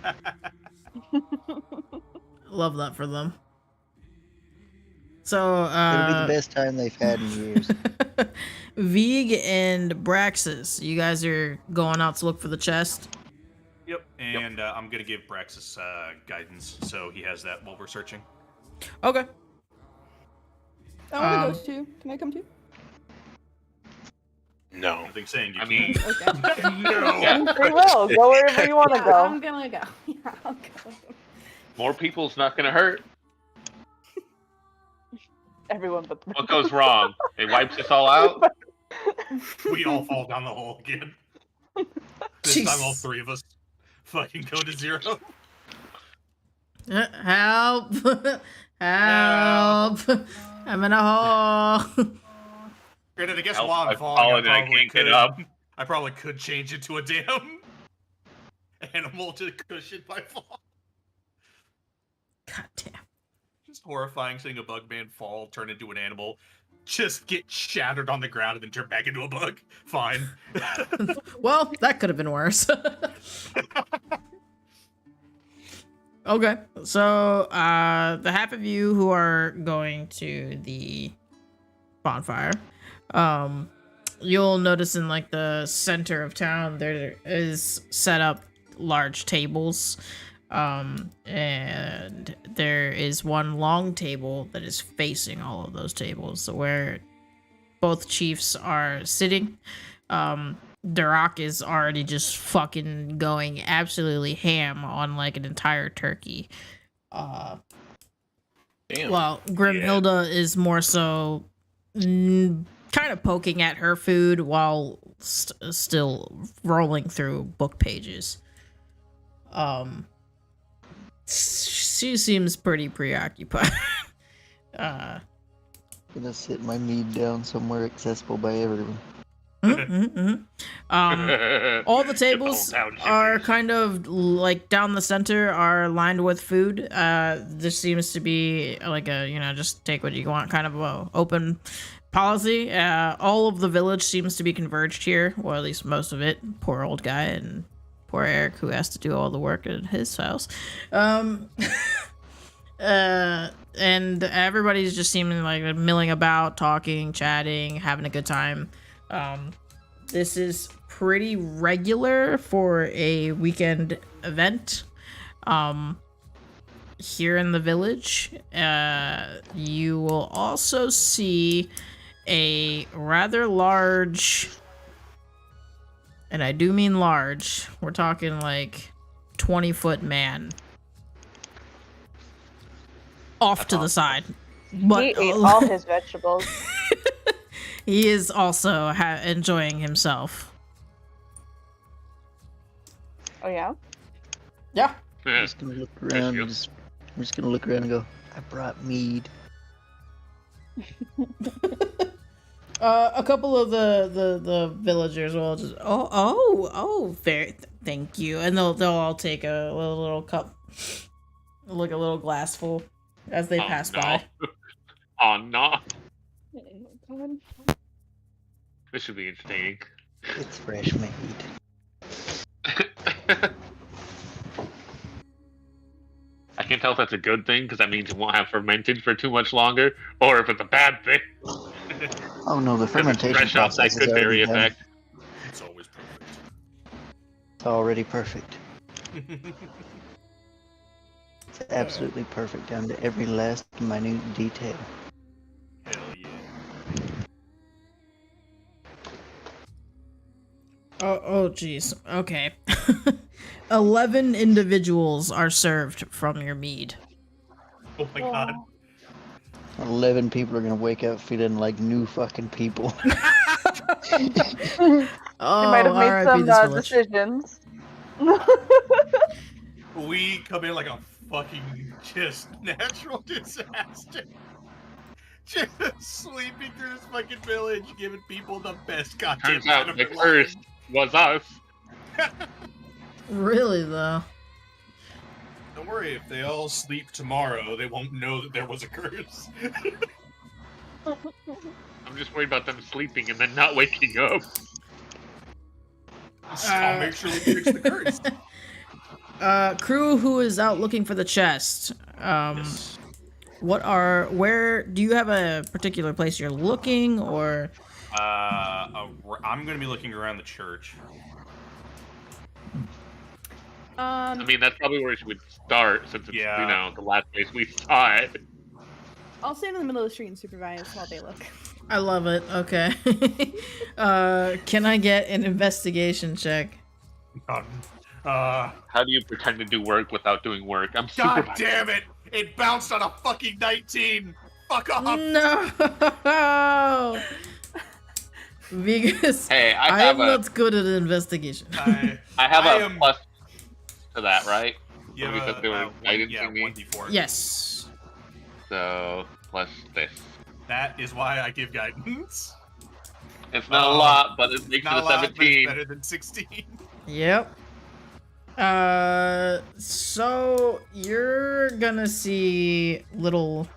Love that for them. So, It'll be the best time they've had in years. Vig and Braxis, you guys are going out to look for the chest. yep. And I'm gonna give Praxis guidance, so he has that while we're searching. Okay. I want to go too. Can I come too? No. Nothing saying you I mean, can't. Okay. No. Yeah. Free will. Go wherever you want to Yeah, go. I'm gonna go. Yeah, I'll go. more people's not gonna hurt. Everyone but the What goes wrong? It wipes us all out? We all fall down the hole again. This time, all Jeez. three of us fucking go to zero. Help! Help! I'm in a hole. Granted, I guess Help, while I'm I've falling, fallen and I can't get up. I probably could change into a damn animal to cushion my fall. God damn. Just horrifying seeing a bug man fall, turn into an animal, just get shattered on the ground, and then turn back into a bug. Fine. Well, that could have been worse. Okay, so the half of you who are going to the bonfire, you'll notice in like the center of town there is set up large tables, and there is one long table that is facing all of those tables where both chiefs are sitting. Durak is already just fucking going absolutely ham on like an entire turkey. Damn. Well, Grimhilda is more so kind of poking at her food while still rolling through book pages. She seems pretty preoccupied. Gonna sit my mead down somewhere accessible by everyone. All the tables are kind of like down the center are lined with food. This seems to be like a, just take what you want kind of a open policy. All of the village seems to be converged here, or at least most of it. Poor old guy and poor Eric who has to do all the work at his house. And everybody's just seeming like milling about, talking, chatting, having a good time. This is pretty regular for a weekend event. Here in the village, you will also see a rather large, and I do mean large, we're talking like 20-foot man off to the side. But He ate all his vegetables. he is also enjoying himself. Oh yeah? Yeah. I'm just gonna look around. I'm just gonna look around and go, I brought mead. A couple of the villagers will just thank you, and they'll all take a little cup, like a little glass full, as they pass by. Oh no! God. This should be interesting. It's fresh mead. I can't tell if that's a good thing because that means it won't have fermented for too much longer, or if it's a bad thing. Oh no, the fermentation Fresh off that process is good berry already done. effect. It's always perfect. It's already perfect. It's absolutely perfect down to every last minute detail. Hell yeah. Oh, jeez. Okay. 11 individuals are served from your mead. Oh my god. 11 people are gonna wake up feeling like new fucking people. Oh, They might have made R.I.P. some this village. decisions. We come in like a fucking just natural disaster. Just sweeping through this fucking village, giving people the best goddamn Turns out time the of their curse lives. was us. Really, though. Don't worry, if they all sleep tomorrow, they won't know that there was a curse. I'm just worried about them sleeping and then not waking up. I'll make sure we fix the curse. Crew who is out looking for the chest. Yes. Where do you have a particular place you're looking, or? I'm gonna be looking around the church. I mean, that's probably where we would start, since it's, Yeah. the last place we saw it. I'll stand in the middle of the street and supervise while they look. I love it. Okay. Can I get an investigation check? God How do you pretend to do work without doing work? I'm super. damn it! It bounced on a fucking 19! Fuck off! No. Because Hey, I I have am not good at investigation. I have I a am- plus to that, right? You we have said they were one, guidance yeah, me. 1d4. Yes. So plus this. That is why I give guidance. It's not a lot, but it makes Not it a a lot, but it's 17. better than 16. Yep. So you're gonna see little.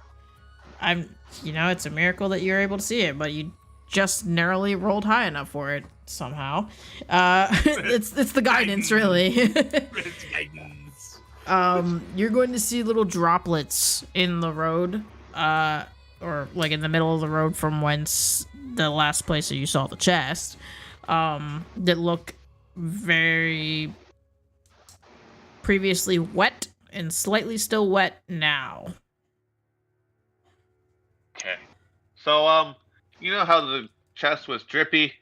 It's a miracle that you're able to see it, but you just narrowly rolled high enough for it somehow. It's the guidance, really. It's guidance. You're going to see little droplets in the road, or like in the middle of the road from whence the last place that you saw the chest, that look very previously wet and slightly still wet now. Okay. So, you know how the chest was drippy?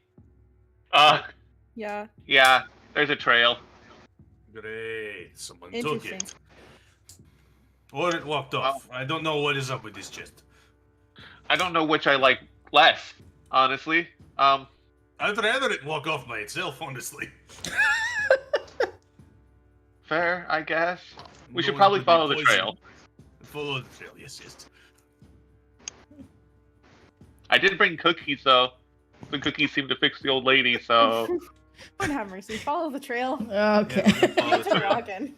Yeah. Yeah, there's a trail. Great. Someone took Interesting. it. Or it walked off. I don't know what is up with this chest. I don't know which I like less, honestly. I'd rather it walk off by itself, honestly. Fair, I guess. We should Going probably to be follow the poisoned. trail. Follow the trail, yes. I did bring cookies, though. The cookies seem to fix the old lady, so... Lord have mercy. Follow the trail. Okay. Yeah, follow the Keep trail. rocking.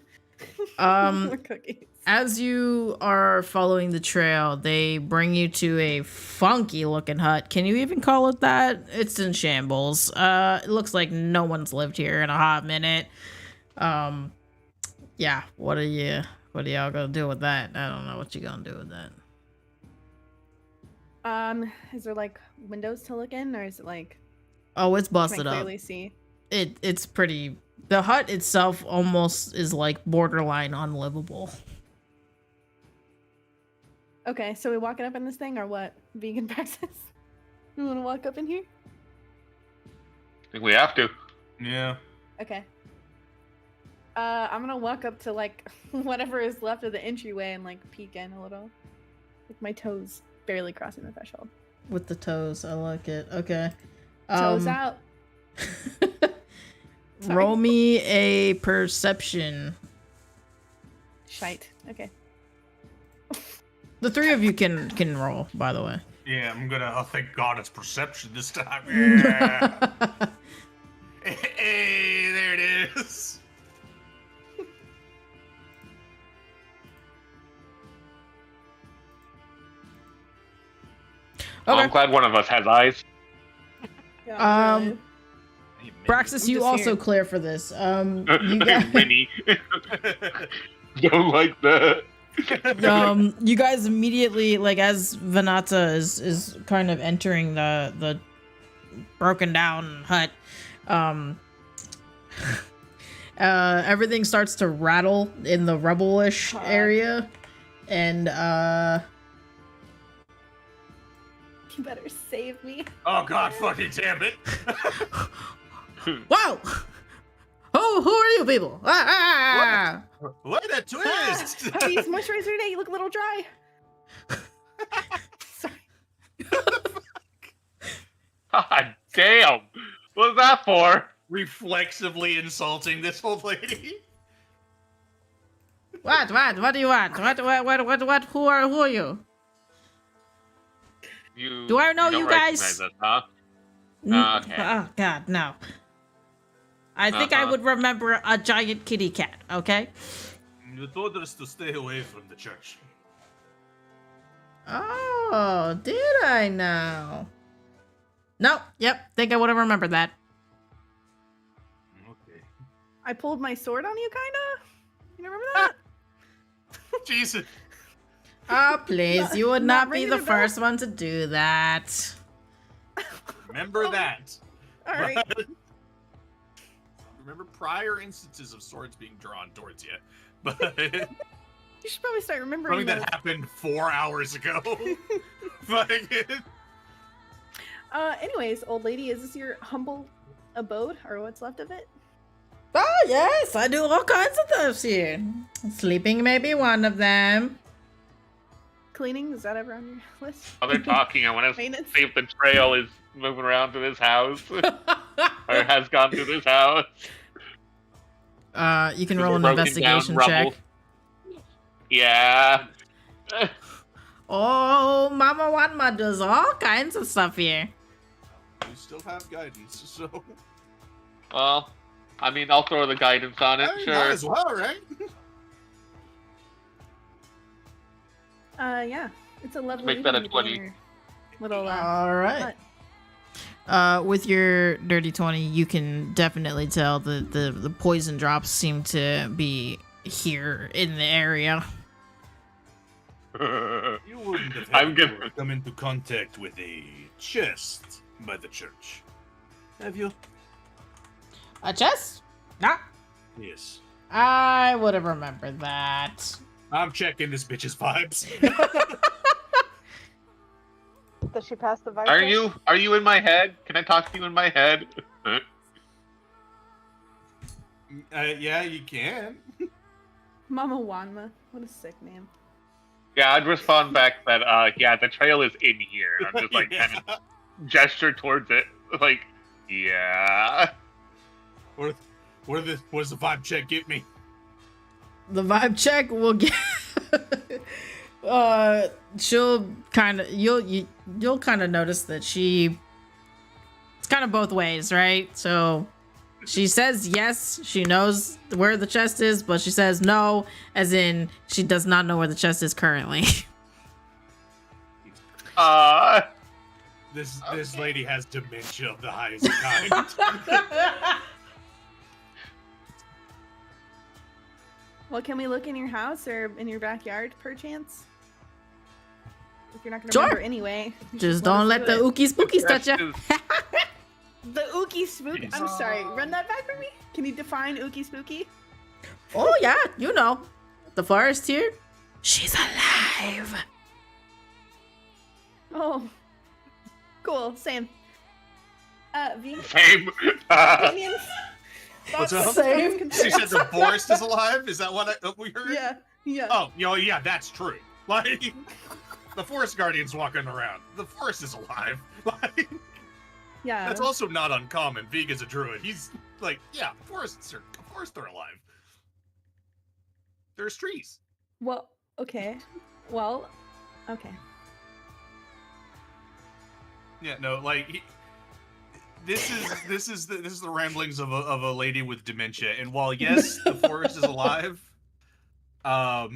More cookies. As you are following the trail, they bring you to a funky looking hut. Can you even call it that? It's in shambles. It looks like no one's lived here in a hot minute. Yeah, what are y'all gonna do with that? I don't know what you're gonna do with that. Is there like windows to look in, or is it like Oh, it's can I busted up. clearly see? It's pretty. The hut itself almost is like borderline unlivable. Okay, so we walking up in this thing, or what? Vegan praxis? We want to walk up in here? I think we have to. Yeah. Okay. I'm gonna walk up to like whatever is left of the entryway and like peek in a little, with my toes barely crossing the threshold. With the toes, I like it. Okay. Toes out. Sorry. Roll me a perception. Shite. Okay. The three of you can roll, by the way. Yeah, I'm gonna. Oh, thank God it's perception this time. Yeah. Hey, there it is. Well, Okay. I'm glad one of us has eyes. Yeah, Um, really. Praxis, I'm you just also here. clear for this. You guys, Mini. Don't like that. you guys immediately, like, as Venata is kind of entering the broken down hut, everything starts to rattle in the rubble-ish Fuck. area, and You better save me. Oh God, fucking damn it! whoa! Who are you people? Ah! What a twist! Have you used moisturizer today? You look a little dry. Sorry. God damn. What's that for? Reflexively insulting this old lady. What do you want? What? Who are you? Do I know don't you guys? recognize us, huh? Okay. Oh God, no. I think I would remember a giant kitty cat. Okay. You told us to stay away from the church. Oh, did I now? No. Yep. Think I would have remembered that. Okay. I pulled my sword on you, kinda. You remember that? Jesus. Oh, please. You would Not not be ringing the a bell? first one to do that. Remember that. All right. Remember prior instances of swords being drawn towards you. But You should probably start remembering something those. that happened 4 hours ago. Fucking- Anyways, old lady, is this your humble abode, or what's left of it? Oh, yes. I do all kinds of things here. Sleeping may be one of them. Cleaning, is that ever on your list? While they're talking, I want to Maintenance? see if the trail is moving around to this house. Or has gone to this house. You can Is roll it an broken investigation down check. rubble? Yeah. Oh, Mama Wanma does all kinds of stuff here. We still have guidance, so. Well, I mean, I'll throw the guidance on it, I mean, sure. might as well, right? Yeah. It's a lovely make that a evening to be 20. in your little All right. hut. With your dirty 20, you can definitely tell that the poison drops seem to be here in the area. You wouldn't have I'm had good. to come into contact with a chest by the church, have you? A chest? Nah. Yes. I would have remembered that. I'm checking this bitch's vibes. Does she pass the vibe? Are you in my head? Can I talk to you in my head? Yeah, you can. Mama Wanma. What a sick name. Yeah, I'd respond back that, yeah, the trail is in here. And I'm just like, Yeah. kind of gesture towards it. Like, yeah. What does the vibe check get me? The vibe check will get. She'll kind of you'll kind of notice that it's kind of both ways, right? So she says yes, she knows where the chest is, but she says no, as in she does not know where the chest is currently. This lady has dementia of the highest kind. Well, can we look in your house or in your backyard, perchance? If you're not gonna Sure. remember anyway. Just don't let the ookie spookies touch you. The ookie spook. I'm sorry. Run that back for me. Can you define ookie spooky? Oh yeah, you know, the forest here. She's alive. Oh, cool. Same. V. Same. Opinions? What's Thoughts, up? concerns, She concerns? said the forest is alive? Is that what we heard? Yeah. Yeah. Oh, yeah, that's true. Like, the forest guardian's walking around. The forest is alive. Like, Yeah. that's also not uncommon. Vega's a druid. He's like, yeah, of course they're alive. There's trees. Well, okay. Well, okay. Yeah, no, like this is the ramblings of a lady with dementia. And while yes, the forest is alive, I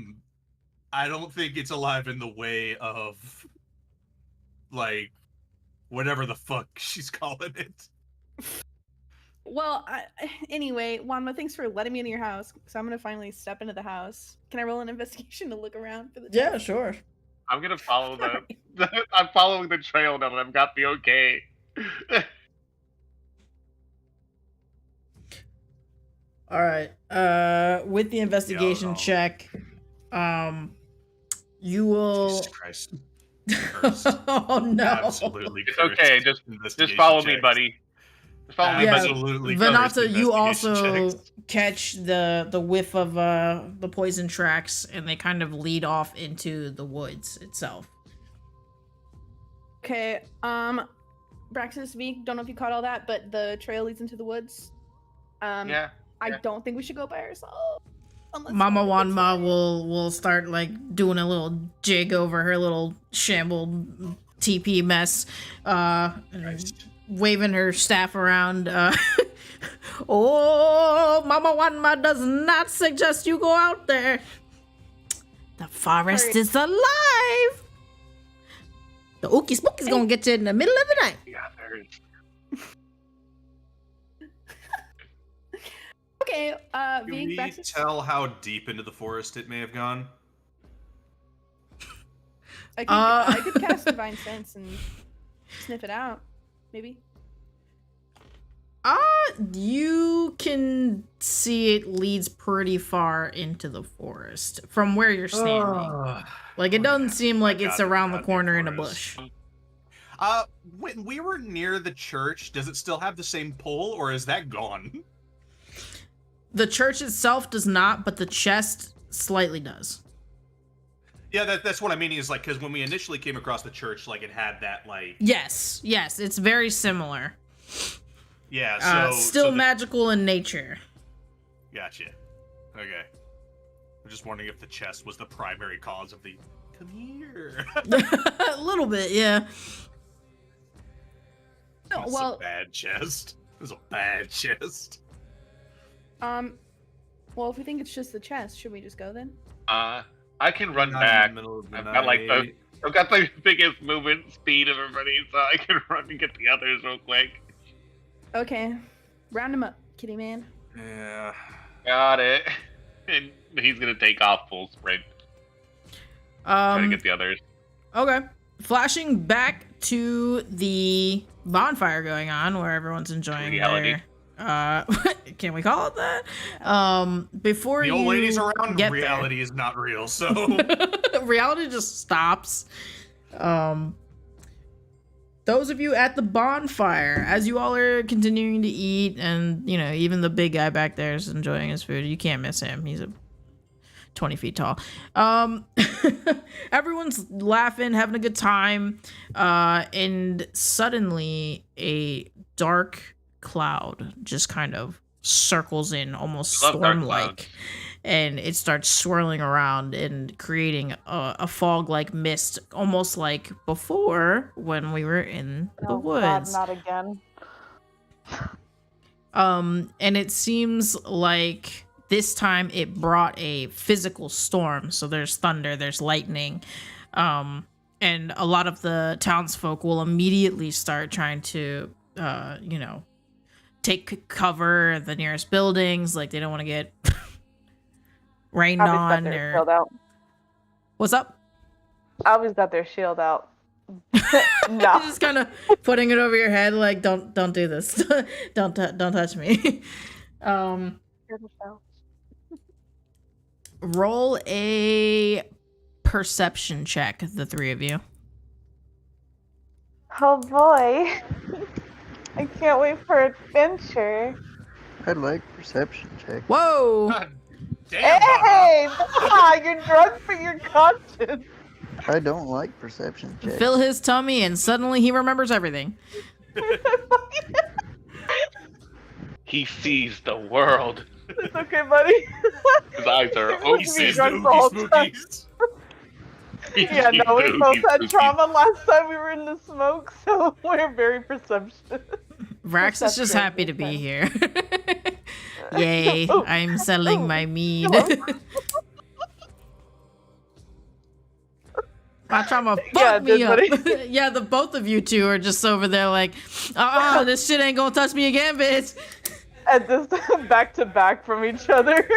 don't think it's alive in the way of like whatever the fuck she's calling it. Well, anyway, Wanma, thanks for letting me into your house. So I'm gonna finally step into the house. Can I roll an investigation to look around for the? Yeah, sure. I'm gonna follow I'm following the trail now that I've got the okay. All right. With the investigation no. check, you will. Jesus Christ. Cursed. Oh no. Absolutely. It's cursed okay, just investigation follow me, checks. buddy. Just follow me, Yeah. buddy. Absolutely. cursed Venata, you investigation also checks. catch the whiff of the poison tracks, and they kind of lead off into the woods itself. Okay. Braxis, V, don't know if you caught all that, but the trail leads into the woods. Yeah. I don't think we should go by ourselves. unless Mama someone gets Wanma away. will start like doing a little jig over her little shambled TP mess, and waving her staff around. Oh, Mama Wanma does not suggest you go out there. The forest Alright. is alive. The ookie spooky's gonna get you in the middle of the night. Yeah, there is. Okay, Can being we Braxis. tell how deep into the forest it may have gone? I could cast Divine Sense and sniff it out, maybe. You can see it leads pretty far into the forest from where you're standing. Like, it doesn't seem like it's around the corner in a bush. When we were near the church, does it still have the same pole, or is that gone? The church itself does not, but the chest slightly does. Yeah, that's what I mean. Is like because when we initially came across the church, like it had that like Yes, it's very similar. yeah. Still magical in nature. Gotcha. Okay. I'm just wondering if the chest was the primary cause of the come here. A little bit, yeah. No, That's well, a bad chest. It was a bad chest. well, if we think it's just the chest, should we just go then? I can run Not back. in the middle of the I've night. got I've got the biggest movement speed of everybody, so I can run and get the others real quick. Okay, round him up, kitty man. Yeah. Got it. And he's gonna take off full sprint. Try to get the others. Okay. Flashing back to the bonfire going on where everyone's enjoying Reality. their can we call it that? Before The you old ladies around, get reality is not real, so reality just stops. Those of you at the bonfire, as you all are continuing to eat, and you know, even the big guy back there is enjoying his food. You can't miss him. He's 20 feet tall. Everyone's laughing, having a good time, and suddenly a dark cloud just kind of circles in, almost I love dark storm-like, clouds. and it starts swirling around and creating a fog-like mist, almost like before when we were in the Oh God, woods. not again. And it seems like this time it brought a physical storm. So there's thunder, there's lightning, and a lot of the townsfolk will immediately start trying to, take cover at the nearest buildings. Like they don't want to get rained Always got on their or shield out. what's up? Always got their shield out. No. Just kind of putting it over your head, like don't do this, don't touch me. Roll a perception check, the three of you. Oh boy. I can't wait for adventure. I'd like perception check. Whoa! God damn. Hey! You're drunk for your conscience. I don't like perception checks. Fill his tummy, and suddenly he remembers everything. He sees the world. It's okay, buddy. His eyes are He open. was drunk the whole time. Yeah, no, we both had trauma last time we were in the smoke, so we're very perception. Vrax is just happy to be here. Yay, I'm selling my mead. My trauma fucked me up. Yeah, the both of you two are just over there like, this shit ain't gonna touch me again, bitch. And just back to back from each other.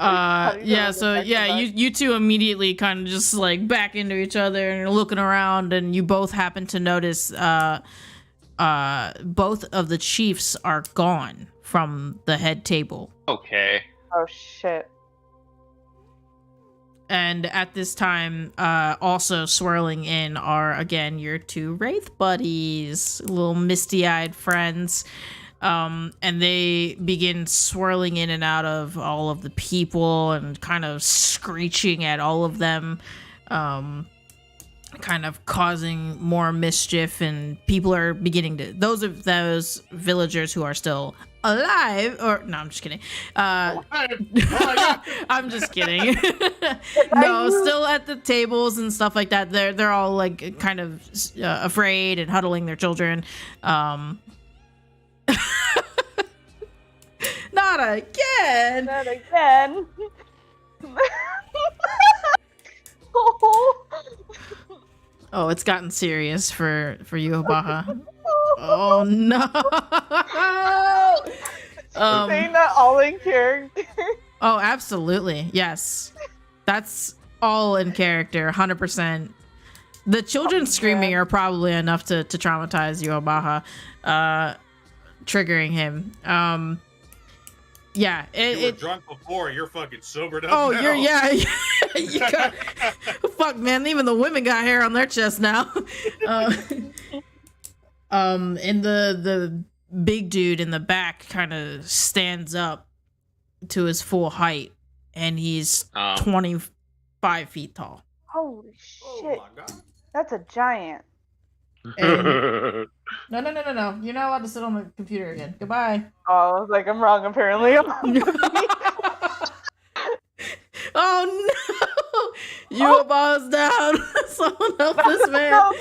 You two immediately kind of just like back into each other and you're looking around, and you both happen to notice both of the chiefs are gone from the head table. Okay. Oh shit. And at this time, also swirling in are again your two wraith buddies, little misty-eyed friends. And they begin swirling in and out of all of the people and kind of screeching at all of them, kind of causing more mischief. And people are beginning to, those villagers who are still alive, or no, I'm just kidding. I'm just kidding. No, still at the tables and stuff like that. They're all like kind of afraid and huddling their children. Not again. Not again. Oh, it's gotten serious for you, Obaha. Oh no. Saying that all in character. Oh, absolutely. Yes. That's all in character, 100%. The children screaming are probably enough to traumatize you, Obaha. Triggering him. Yeah, You were drunk before. You're fucking sobered up. Oh, now. you got, fuck, man. Even the women got hair on their chest now. And the big dude in the back kind of stands up to his full height, and he's 25 feet tall. Holy shit. Oh my god. That's a giant. And no. You're not allowed to sit on the computer again. Goodbye. Oh, I was like, I'm wrong apparently. Oh no! Yuba's down. Someone help this man. No.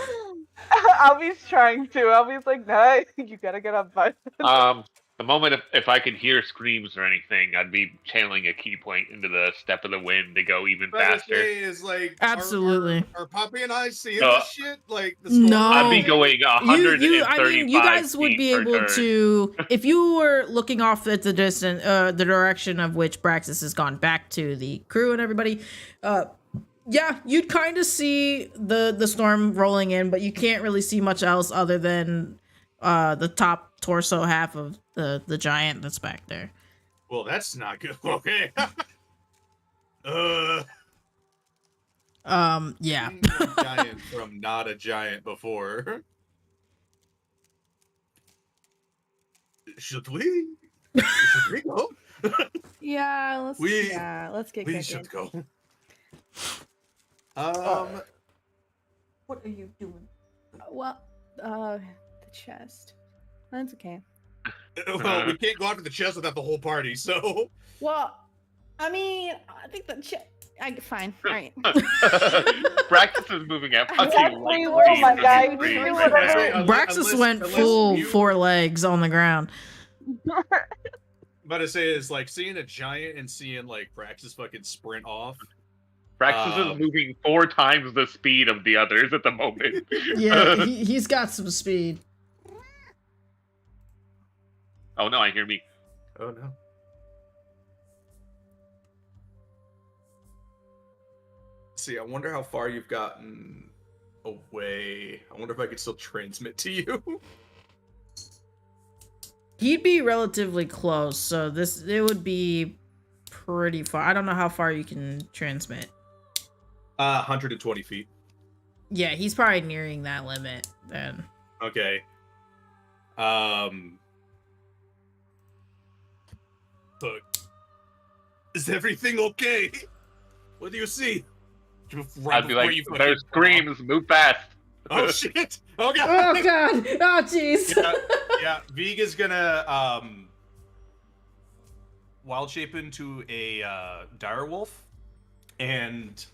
Albie's trying to. Albie's like, no, you gotta get up, bud. The moment if I could hear screams or anything, I'd be channeling a key point into the step of the wind to go even faster. Is like, Absolutely. Are Poppy and I seeing No. this shit? Like, the storm? No. I'd be going 135 I mean, you guys would feet be per able turn. to, if you were looking off at the distance, the direction of which Braxis has gone back to the crew and everybody, yeah, you'd kind of see the storm rolling in, but you can't really see much else other than the top torso half of the giant that's back there. Well, that's not good. Okay. Yeah. Giant from not a giant before. Should we? Should we go? Yeah, let's get We cooking. should go. What are you doing? Well, the chest. That's okay. Well, we can't go after the chest without the whole party, so. Well, I mean, I think the chest. Fine. All right. Braxis is moving at fucking Exactly, light oh speed my for God, some you reason. knew what I Say, meant. Braxis went unless full you- 4 legs on the ground. But I say is like seeing a giant and seeing like Praxis fucking sprint off. Braxis is moving 4 times the speed of the others at the moment. Yeah, he's got some speed. Oh no, I hear me. Oh no. See, I wonder how far you've gotten away. I wonder if I could still transmit to you. He'd be relatively close, so it would be pretty far. I don't know how far you can transmit. 120 feet. Yeah, he's probably nearing that limit then. Okay. Look. Is everything okay? What do you see? Right I'd be before like, you fucking there's screams, move fast. Oh shit! Oh Oh god! god! Oh jeez! Yeah, Vig is gonna wild shape into a dire wolf, and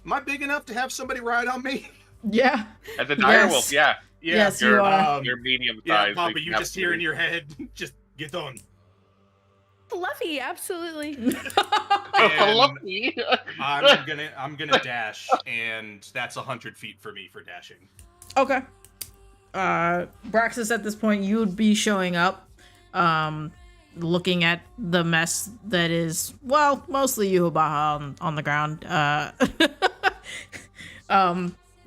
am I big enough to have somebody ride on me? Yeah. As a direwolf, Yes. yeah. Yes, you You're, are. you're medium Yeah, sized. Papa, you just hear in your head, just get on. Fluffy, absolutely. Fluffy. I'm gonna dash, and that's 100 feet for me for dashing. Okay. Braxis, at this point, you would be showing up, looking at the mess that is, well, mostly Yuhubaha on the ground.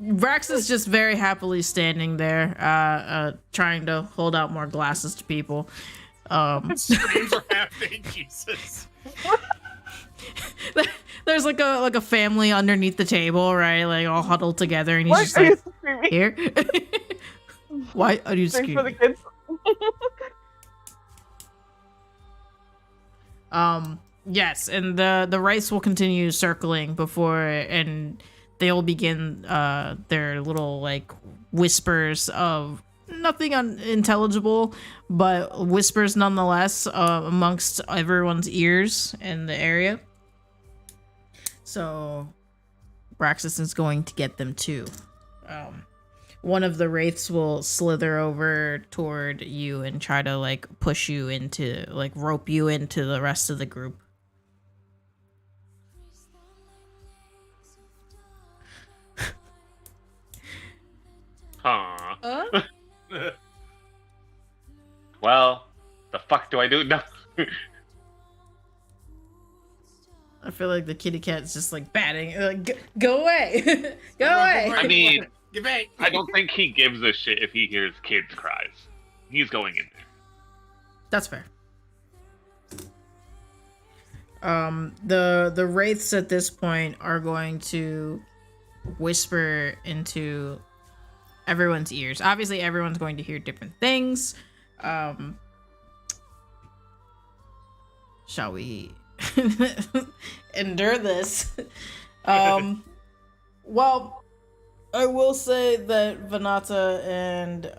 Braxis just very happily standing there, trying to hold out more glasses to people. Screams are happening, Jesus. There's like a family underneath the table, right? Like all huddled together, and he's Why just are you like, screaming? here. Why are you Thanks for the screaming? kids. Yes, and the rice will continue circling and they'll begin their little like whispers of nothing unintelligible, but whispers nonetheless amongst everyone's ears in the area. So Braxis is going to get them too. One of the wraiths will slither over toward you and try to like push you into, like rope you into the rest of the group. Huh. Well, the fuck do I do? No. I feel like the kitty cat's just like batting, like go away, go away. I mean, Get back. I don't think he gives a shit if he hears kids' cries. He's going in there. That's fair. The wraiths at this point are going to whisper into everyone's ears. Obviously, everyone's going to hear different things. Shall we endure this? Well, I will say that Vanata and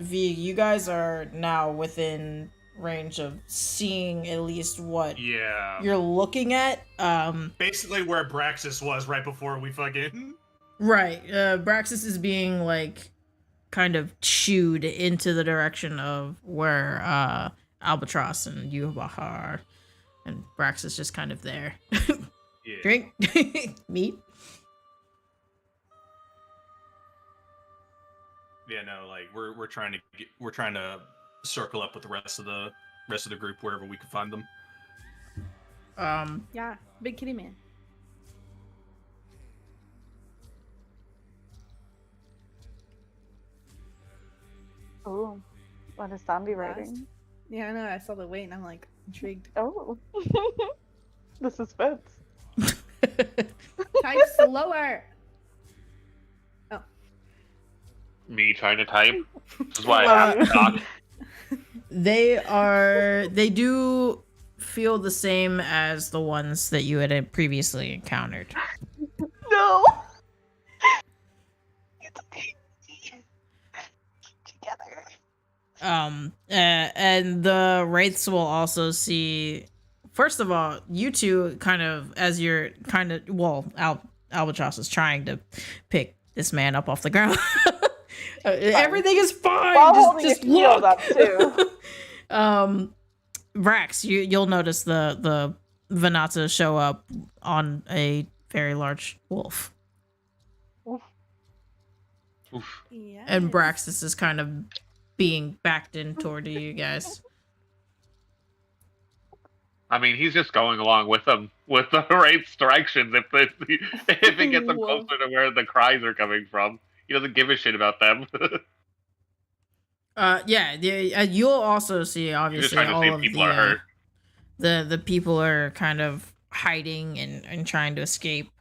V, you guys are now within range of seeing at least what Yeah. you're looking at. Basically where Braxis was right before we fucking... Right. Braxis is being like kind of chewed into the direction of where Albatross and Yubaha are. And Braxis just kind of there. Yeah. Drink. Meat. Yeah, no, like we're trying to circle up with the rest of the group wherever we can find them. Yeah, big kitty man. Oh, what is Sandy writing? Yeah, I know. I saw the weight and I'm like intrigued. Oh, the suspense. Type slower. Oh, Me trying to type. This is why Well, I have to talk. They do feel the same as the ones that you had previously encountered. No. It's okay. Together. And the wraiths will also see. First of all, you two kind of, as you're kind of, Albatross is trying to pick this man up off the ground. Everything is fine. While Just holding his shield look. up too. Vrax, you'll notice the Venata show up on a very large wolf, Oof. yeah. and Braxis is kind of being backed in toward you guys. I mean, he's just going along with them, with the Wraith's directions. If it gets him Whoa. closer to where the cries are coming from, he doesn't give a shit about them. You'll also see He's just obviously trying to all see of if people are hurt. the people are kind of hiding and trying to escape.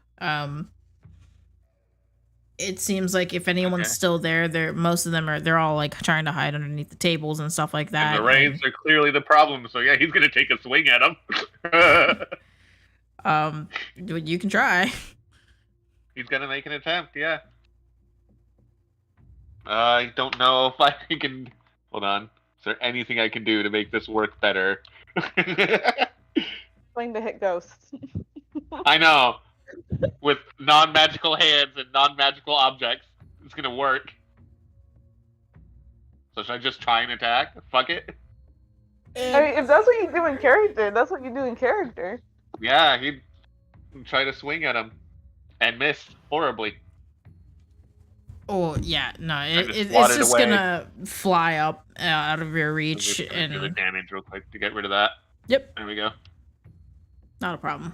It seems like if anyone's Okay. still there, most of them they're all like trying to hide underneath the tables and stuff like that. And the Wraiths are clearly the problem, so yeah, he's gonna take a swing at him. You can try. He's gonna make an attempt, yeah. I don't know if I can. Hold on. Is there anything I can do to make this work better? Swing to hit ghosts. I know. With non-magical hands and non-magical objects, it's gonna work. So should I just try and attack? Fuck it. I mean, if that's what you do in character, that's what you do in character. Yeah, he'd try to swing at him and miss horribly. Oh yeah, no, just it's swatted just away. gonna fly up out of your I'm reach, just gonna do the and damage real quick to get rid of that. yep, There we go. not a problem.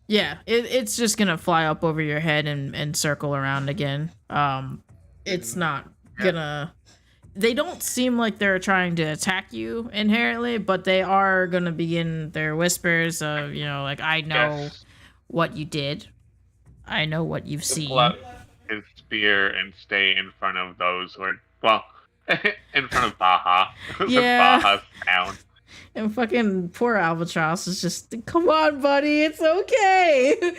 Yeah, it's just gonna fly up over your head and circle around again. It's not gonna. They don't seem like they're trying to attack you inherently, but they are gonna begin their whispers of, like, I know Yes. what you did. I know what you've Just seen. pull out his spear and stay in front of those who are, in front of Baja. Yeah. Baja's down. And fucking poor Albatross is just, come on, buddy, it's okay.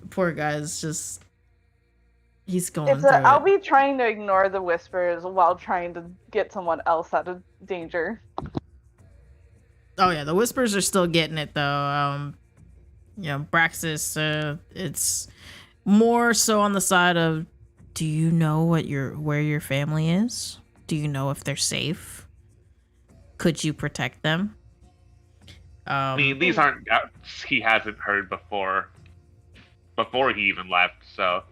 Poor guy's just, he's going through I'll it. be trying to ignore the whispers while trying to get someone else out of danger. Oh yeah, the whispers are still getting it though. Braxis, it's more so on the side of, do you know where your family is? Do you know if they're safe? Could you protect them? I mean, these aren't doubts he hasn't heard before he even left, so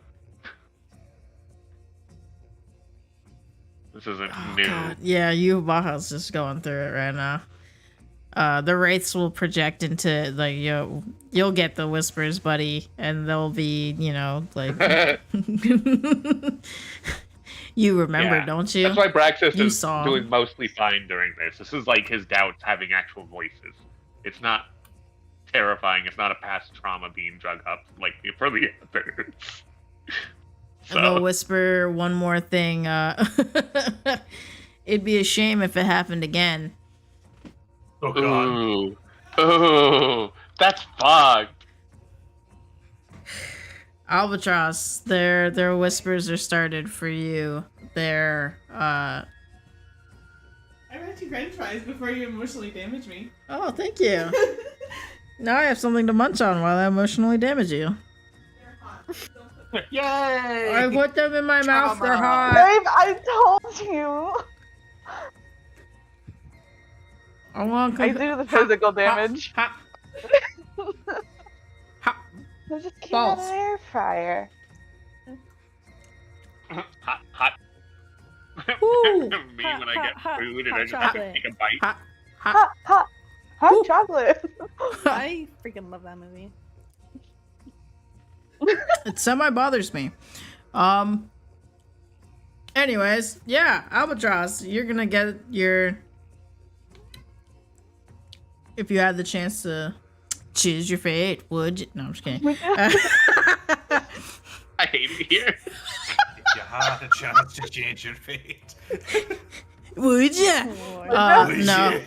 this isn't new. God. Yeah, Baja's just going through it right now. The wraiths will project into, like, you'll get the whispers, buddy, and they'll be, like, you remember, Yeah. don't you? That's why Braxis You is saw. doing mostly fine during this. This is like his doubts having actual voices. It's not terrifying. It's not a past trauma being drug up like for the others. And they'll whisper one more thing. It'd be a shame if it happened again. Oh god. Ooh, that's fucked. Albatross, their whispers are started for you. there. I got you french fries before you emotionally damage me. Oh, thank you. Now I have something to munch on while I emotionally damage you. They're hot. Don't put Yay! I put them in my mouth. They're hot. Babe, I told you. I want. I do the physical damage. Ha. Ha. I just came out of Balls. the air fryer. Hot. Woo. Me when I get hot, food and hot I just have to chocolate. take a bite. Ha. Ha. Hot, hot, hot Ooh. chocolate. I freaking love that movie. It semi bothers me. Anyways, yeah, Albatross, you're gonna get your. If you had the chance to choose your fate, would you? No, I'm just kidding. I hate it here. You had a chance to change your fate. Would you? Lord. No.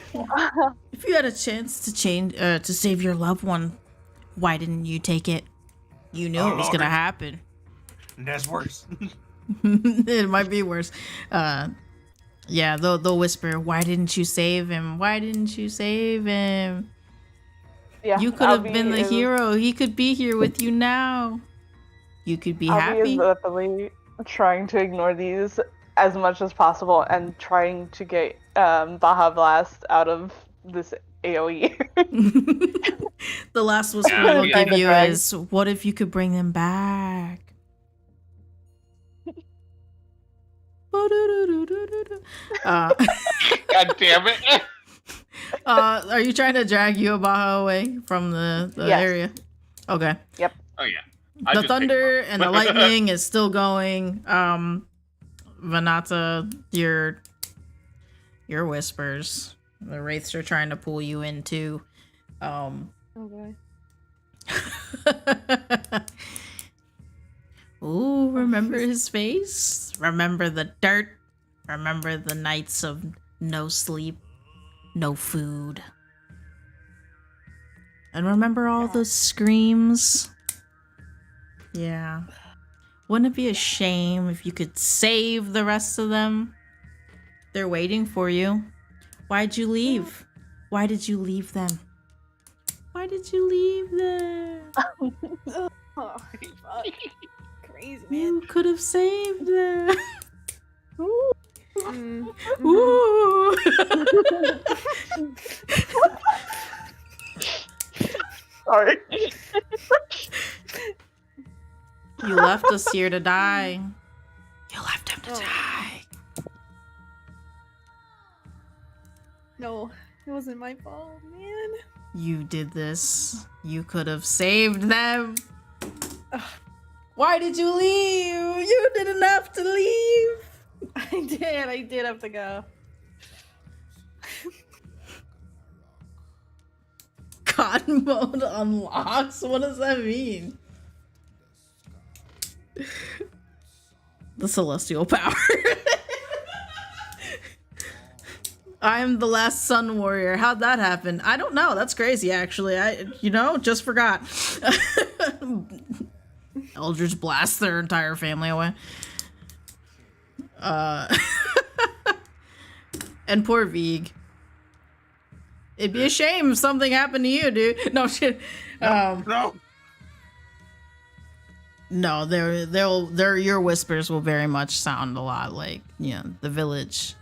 If you had a chance to to save your loved one, why didn't you take it? You knew Oh, it was Lord. gonna happen. That's worse. It might be worse. Yeah, they'll whisper, "Why didn't you save him? Why didn't you save him? Yeah, You could have been the hero. He could be here with you now. You could be I'll happy." be literally trying to ignore these as much as possible and trying to get Baja Blast out of this AoE. The last whisper Yeah, we'll yeah. give you Right. is, "What if you could bring them back?" Uh, God damn it. are you trying to drag Baja away from the Yes. area? Okay. Oh yeah. I The just thunder picked and the lightning is still going. Vanata, your whispers. The wraiths are trying to pull you into. Oh boy. Ooh, remember his face? Remember the dirt? Remember the nights of no sleep, no food? And remember all those screams? Yeah. Wouldn't it be a shame if you could save the rest of them? They're waiting for you. Why'd you leave? Why did you leave them? Why did you leave them? Oh, fuck. Crazy, man. You could have saved them. Mm. Ooh. Sorry. You left us here to die. You left him to Oh. die. No, it wasn't my fault, man. You did this. You could have saved them. Ugh. Why did you leave? You didn't have to leave. I did have to go. God mode unlocks? What does that mean? The celestial power. I am the last sun warrior. How'd that happen? I don't know. That's crazy, actually. Just forgot. Eldritch blast their entire family away. And poor Vig. It'd be a shame if something happened to you, dude. No shit. No. No, your whispers will very much sound a lot like, the village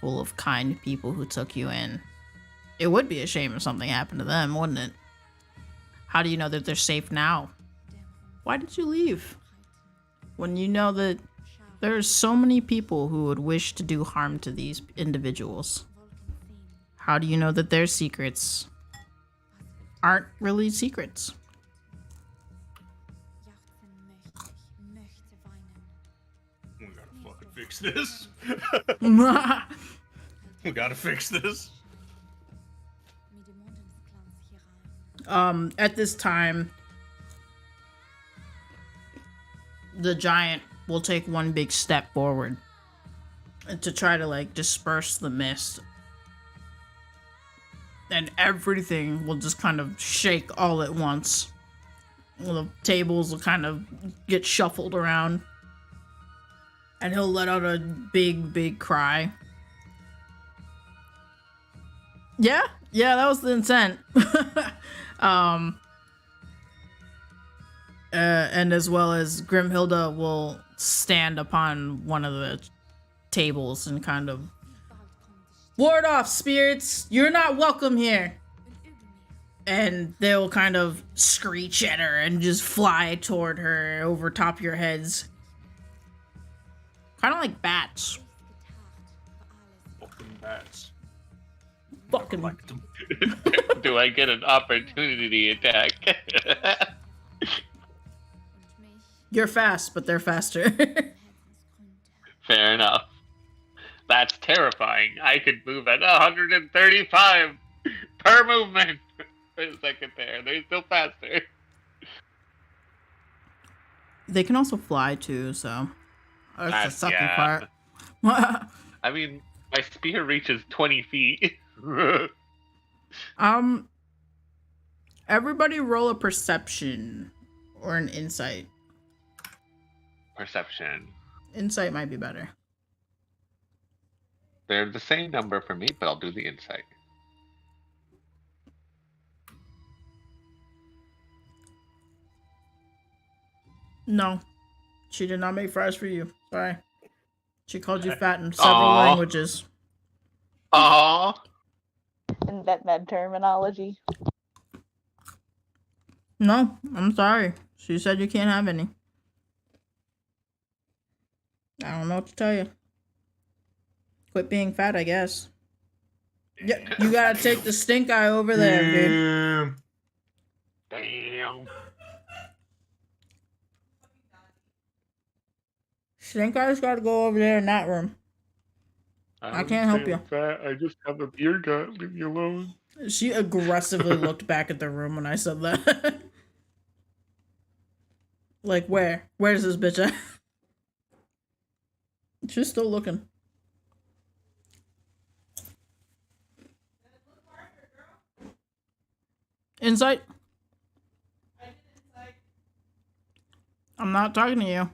full of kind people who took you in. It would be a shame if something happened to them, wouldn't it? How do you know that they're safe now? Why did you leave? When you know that there are so many people who would wish to do harm to these individuals. How do you know that their secrets aren't really secrets? We gotta fucking fix this. We gotta fix this. At this time, the giant will take one big step forward to try to disperse the mist, and everything will just kind of shake all at once. The tables will kind of get shuffled around. And he'll let out a big cry. Yeah, that was the intent. And as well as Grimhilda will stand upon one of the tables and kind of ward off, spirits. You're not welcome here. And they'll kind of screech at her and just fly toward her over top of your heads. Kind of like bats. Fucking bats. Fucking. Like them. Do I get an opportunity attack? You're fast, but they're faster. Fair enough. That's terrifying. I could move at 135 per movement for a second there. They're still faster. They can also fly too, so that's the sucky part. I mean, my spear reaches 20 feet. Everybody roll a perception or an insight. Perception. Insight might be better. They're the same number for me, but I'll do the insight. No. She did not make fries for you. Sorry. She called you fat in several languages. Aww. In vet terminology. No, I'm sorry. She said you can't have any. I don't know what to tell you. Quit being fat, I guess. Yeah, you gotta take the stink eye over there, dude. Damn. Stink eye's gotta go over there in that room. I can't help you. Fat. I just have a beer gut. Leave me alone. She aggressively looked back at the room when I said that. Like, where? Where's this bitch at? She's still looking. Insight? I'm not talking to you.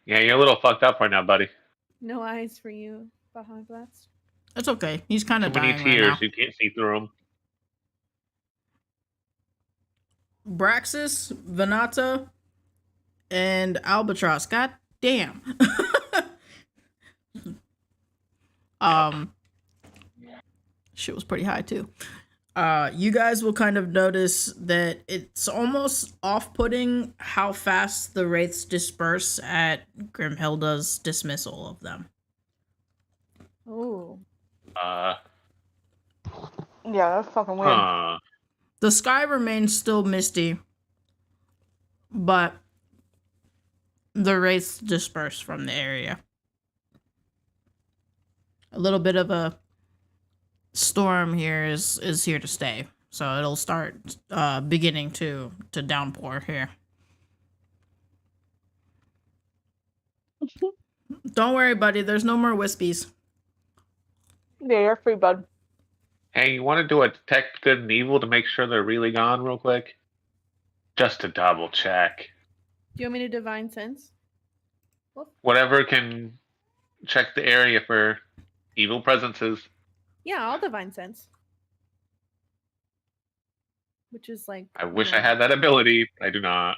Yeah, you're a little fucked up right now, buddy. No eyes for you, Baja Blast. It's okay. He's kind of Too many dying tears. right now. You can't see through them. Braxis, Venata, and Albatross. God damn. Shit was pretty high too. You guys will kind of notice that it's almost off-putting how fast the wraiths disperse at Grimhilda's dismissal of them. Oh. Yeah, that's fucking weird. Huh. The sky remains still misty, but the wraiths disperse from the area. A little bit of a storm here is here to stay, so it'll start beginning to downpour here. Don't worry, buddy. There's no more wispies. Yeah, you're free, bud. Hey, you want to do a detect good and evil to make sure they're really gone real quick? Just to double check. Do you want me to divine sense? Whatever can check the area for evil presences. Yeah, I'll divine sense. Which is like... I wish I had that ability, but I do not.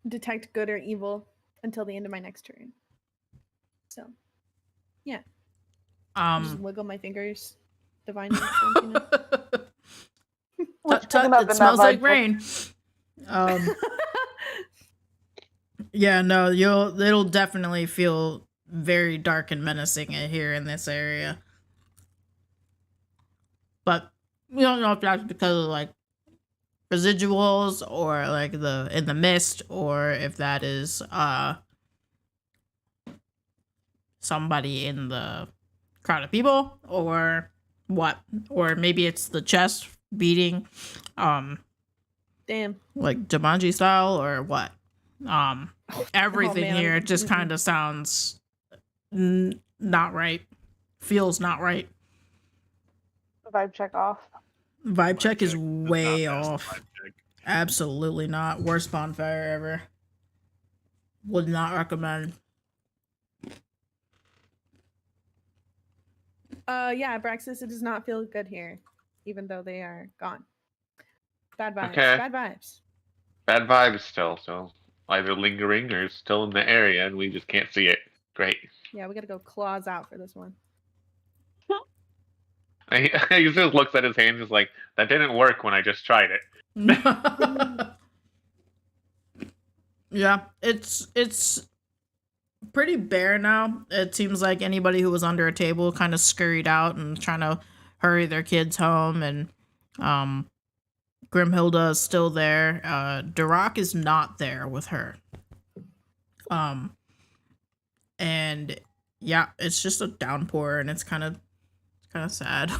detect good or evil until the end of my next turn. So, yeah. Just wiggle my fingers. Divine sense, you know? It smells like rain. Yeah, no, it'll definitely feel very dark and menacing here in this area. But we don't know if that's because of like residuals or like in the mist, or if that is somebody in the crowd of people, or what, or maybe it's the chest beating, damn, like Jumanji style, or what. Everything here just kind of sounds not right, feels not right. Vibe check off. Vibe check is Does not way pass the off. vibe check. Absolutely not. Worst bonfire ever. Would not recommend. Yeah, Braxis, it does not feel good here, even though they are gone. Bad vibes. Okay. Bad vibes. Bad vibes still, so either lingering or still in the area, and we just can't see it. Great. Yeah, we gotta go claws out for this one. He just looks at his hand, just like that didn't work when I just tried it. Yeah, it's pretty bare now. It seems like anybody who was under a table kind of scurried out and trying to hurry their kids home, and Grimhilda is still there. Duroc is not there with her. And yeah, it's just a downpour, and it's kind of sad.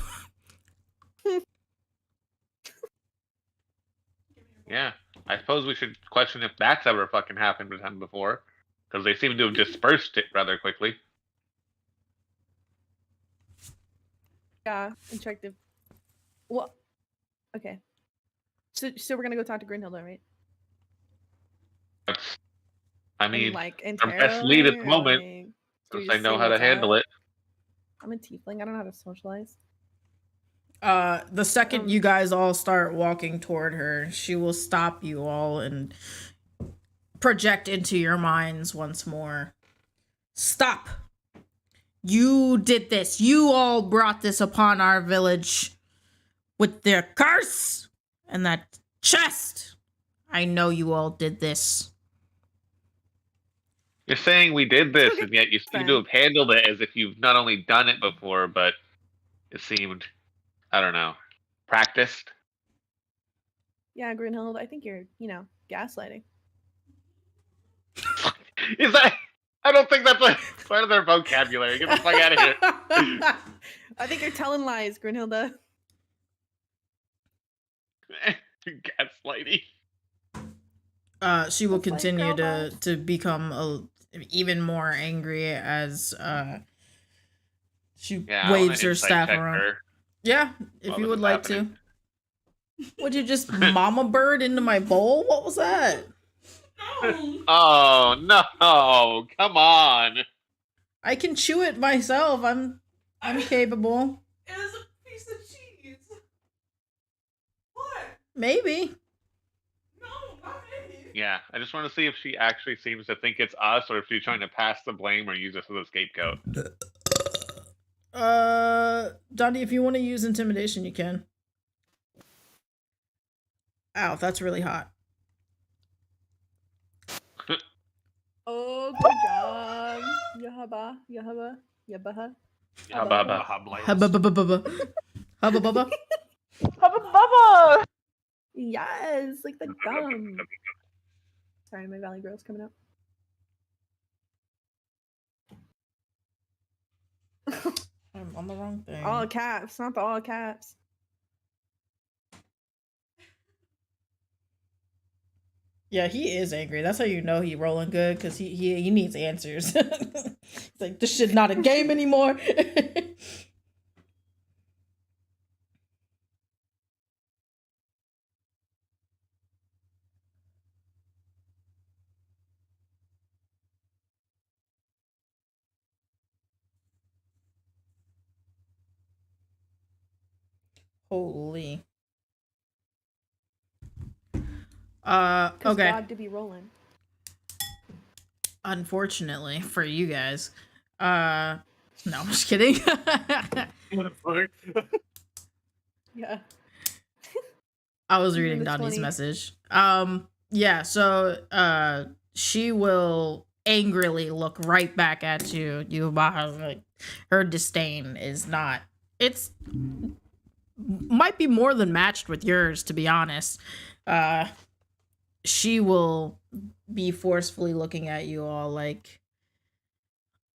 Yeah, I suppose we should question if that's ever fucking happened with him before, because they seem to have dispersed it rather quickly. Yeah, and check the. Well, okay. So we're gonna go talk to Greenhilda, right? That's, I mean, like in our best lead at the terror, moment, like, do we because just I know say how to what's handle up? it. I'm a tiefling. I don't know how to socialize. The second you guys all start walking toward her, she will stop you all and project into your minds once more. Stop! You did this. You all brought this upon our village with their curse and that chest. I know you all did this. You're saying we did this, and yet you seem to have handled it as if you've not only done it before, but it seemed, I don't know, practiced. Yeah, Greenhilda, I think you're, gaslighting. Is that? I don't think that's a part of their vocabulary. Get the fuck out of here. I think you're telling lies, Greenhilda. Gaslighting. She will That's like continue girl to become even more angry as she Yeah, I wanna waves her insight staff check around. her. Yeah, if What you was would like happening. to. Would you just mama bird into my bowl? What was that? No. Oh no! Come on. I can chew it myself. I'm capable. It is a piece of cheese. What? Maybe. No, not me. Yeah, I just want to see if she actually seems to think it's us, or if she's trying to pass the blame or use us as a scapegoat. Dundee, if you want to use intimidation, you can. Ow, that's really hot. Oh, good job. Yahaba, Yahabaha. Hubba bubba. Hubba bubba. Hubba bubba! Yes, like the gum. Sorry, my Valley Girl's coming up. I'm on the wrong thing. All caps, not the all caps. Yeah, he is angry. That's how you know he rolling good, because he needs answers. It's like, this shit's not a game anymore. Holy. Okay. God to be rolling. Unfortunately for you guys. No, I'm just kidding. What the fuck? Yeah. I was Even reading the Donnie's 20. message. Yeah, so she will angrily look right back at you. Like, her disdain is not, it's might be more than matched with yours, to be honest. She will be forcefully looking at you all like,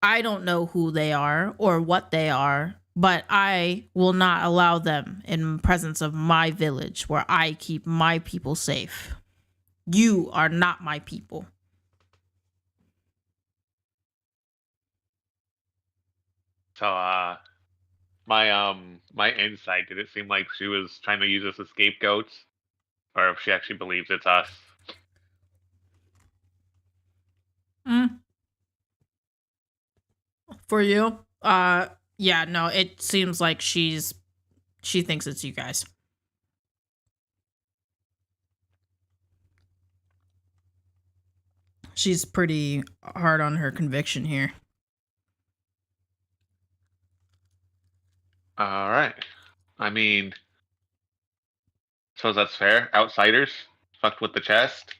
I don't know who they are or what they are, but I will not allow them in presence of my village where I keep my people safe. You are not my people. So, my insight, did it seem like she was trying to use us as scapegoats, or if she actually believes it's us? For you, yeah, no, it seems like she thinks it's you guys. She's pretty hard on her conviction here. All right. I mean, suppose that's fair. Outsiders fucked with the chest,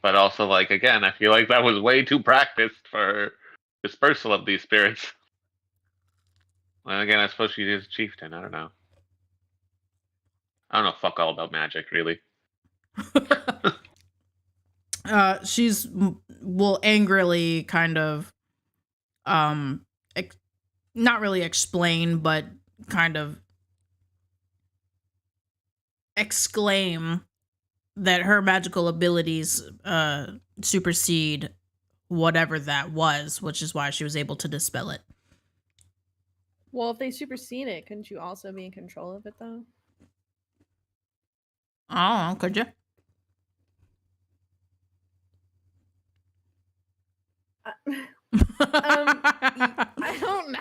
but also, like, again, I feel like that was way too practiced for dispersal of these spirits. Well, again, I suppose she is a chieftain. I don't know. I don't know fuck all about magic, really. She's will angrily kind of not really explain, but kind of exclaim that her magical abilities supersede whatever that was, which is why she was able to dispel it. Well, if they supersede it, couldn't you also be in control of it, though? Oh, could you? I don't know.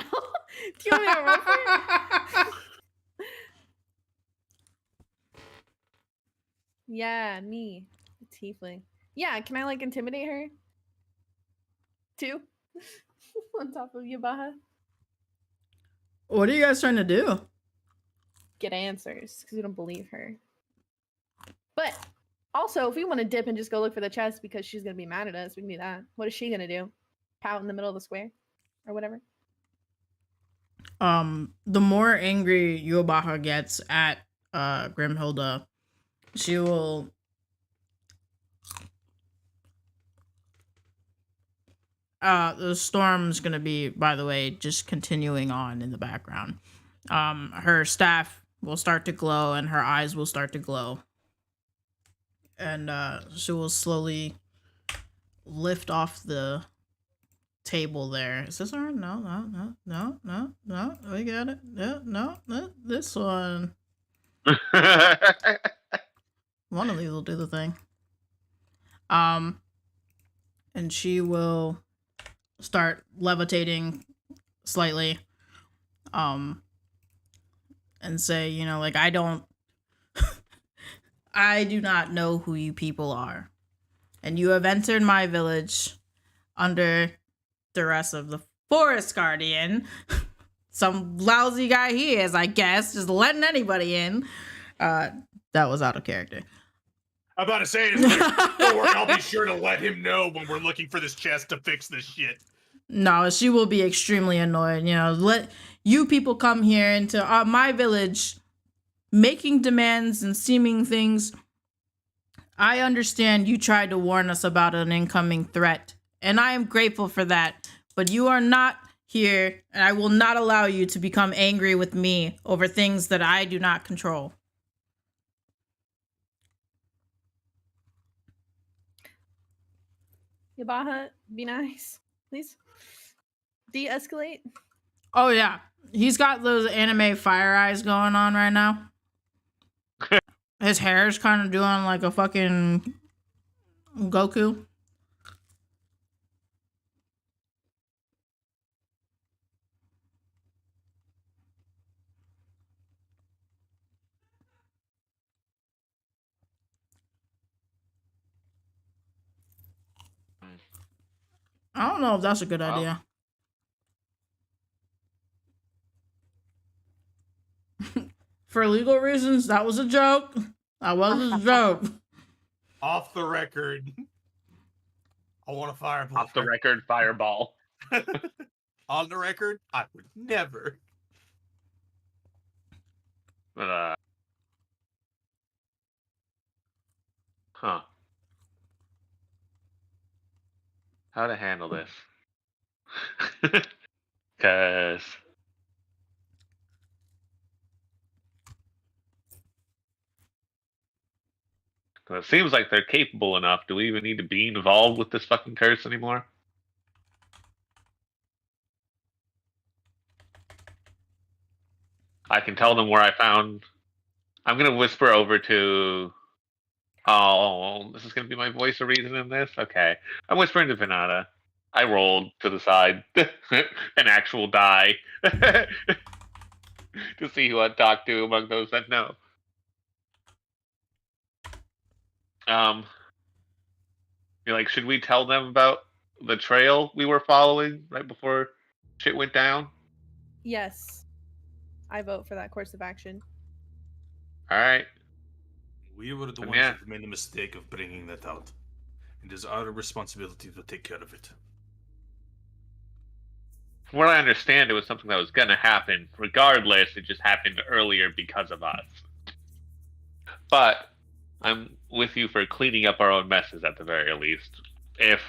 Do you want me to roll for it? Yeah, me. Tiefling. Yeah, can I, like, intimidate her? Too? On top of Yabaha? What are you guys trying to do? Get answers, because we don't believe her. But also, if we want to dip and just go look for the chest because she's going to be mad at us, we can do that. What is she going to do? Pout in the middle of the square? Or whatever? The more angry Yubaha gets at Grimhilda, she will the storm's gonna be, by the way, just continuing on in the background. Her staff will start to glow and her eyes will start to glow. And she will slowly lift off the table there. Is this one? No. We got it. No, this one. One of these will do the thing. And she will start levitating slightly. And say, you know, like, I do not know who you people are. And you have entered my village under duress of the forest guardian. Some lousy guy he is, I guess, just letting anybody in. That was out of character. I'm about to say it. Don't worry, I'll be sure to let him know when we're looking for this chest to fix this shit. No, she will be extremely annoyed. You know, let you people come here into my village making demands and seeming things. I understand you tried to warn us about an incoming threat, and I am grateful for that. But you are not here, and I will not allow you to become angry with me over things that I do not control. Yabaha, be nice, please. De-escalate. Oh yeah, he's got those anime fire eyes going on right now. His hair is kind of doing like a fucking Goku. I don't know if that's a good idea. For legal reasons, that was a joke. That was a joke. Off the record. I want a fireball. Off the record, fireball. On the record, I would never. But, huh. How to handle this? Because it seems like they're capable enough. Do we even need to be involved with this fucking curse anymore? I can tell them where I found. I'm gonna whisper over to. Oh, this is gonna be my voice of reason in this. Okay, I'm whispering to Venata. I rolled to the side, an actual die, to see who I'd talk to among those that know. You're like, should we tell them about the trail we were following right before shit went down? Yes. I vote for that course of action. All right. We were the Then ones yeah. that made the mistake of bringing that out. It is our responsibility to take care of it. From what I understand, it was something that was going to happen. Regardless, it just happened earlier because of us. But I'm with you for cleaning up our own messes at the very least, if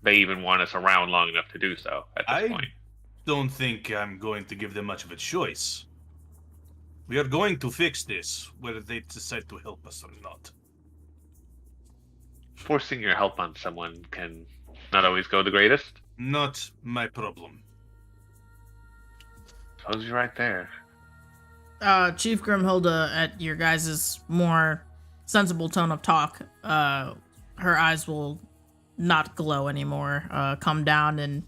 they even want us around long enough to do so at this point. Don't think I'm going to give them much of a choice. We are going to fix this, whether they decide to help us or not. Forcing your help on someone can not always go the greatest. Not my problem. Suppose you're right there. Chief Grimhilda, at your guys' more sensible tone of talk, her eyes will not glow anymore, come down and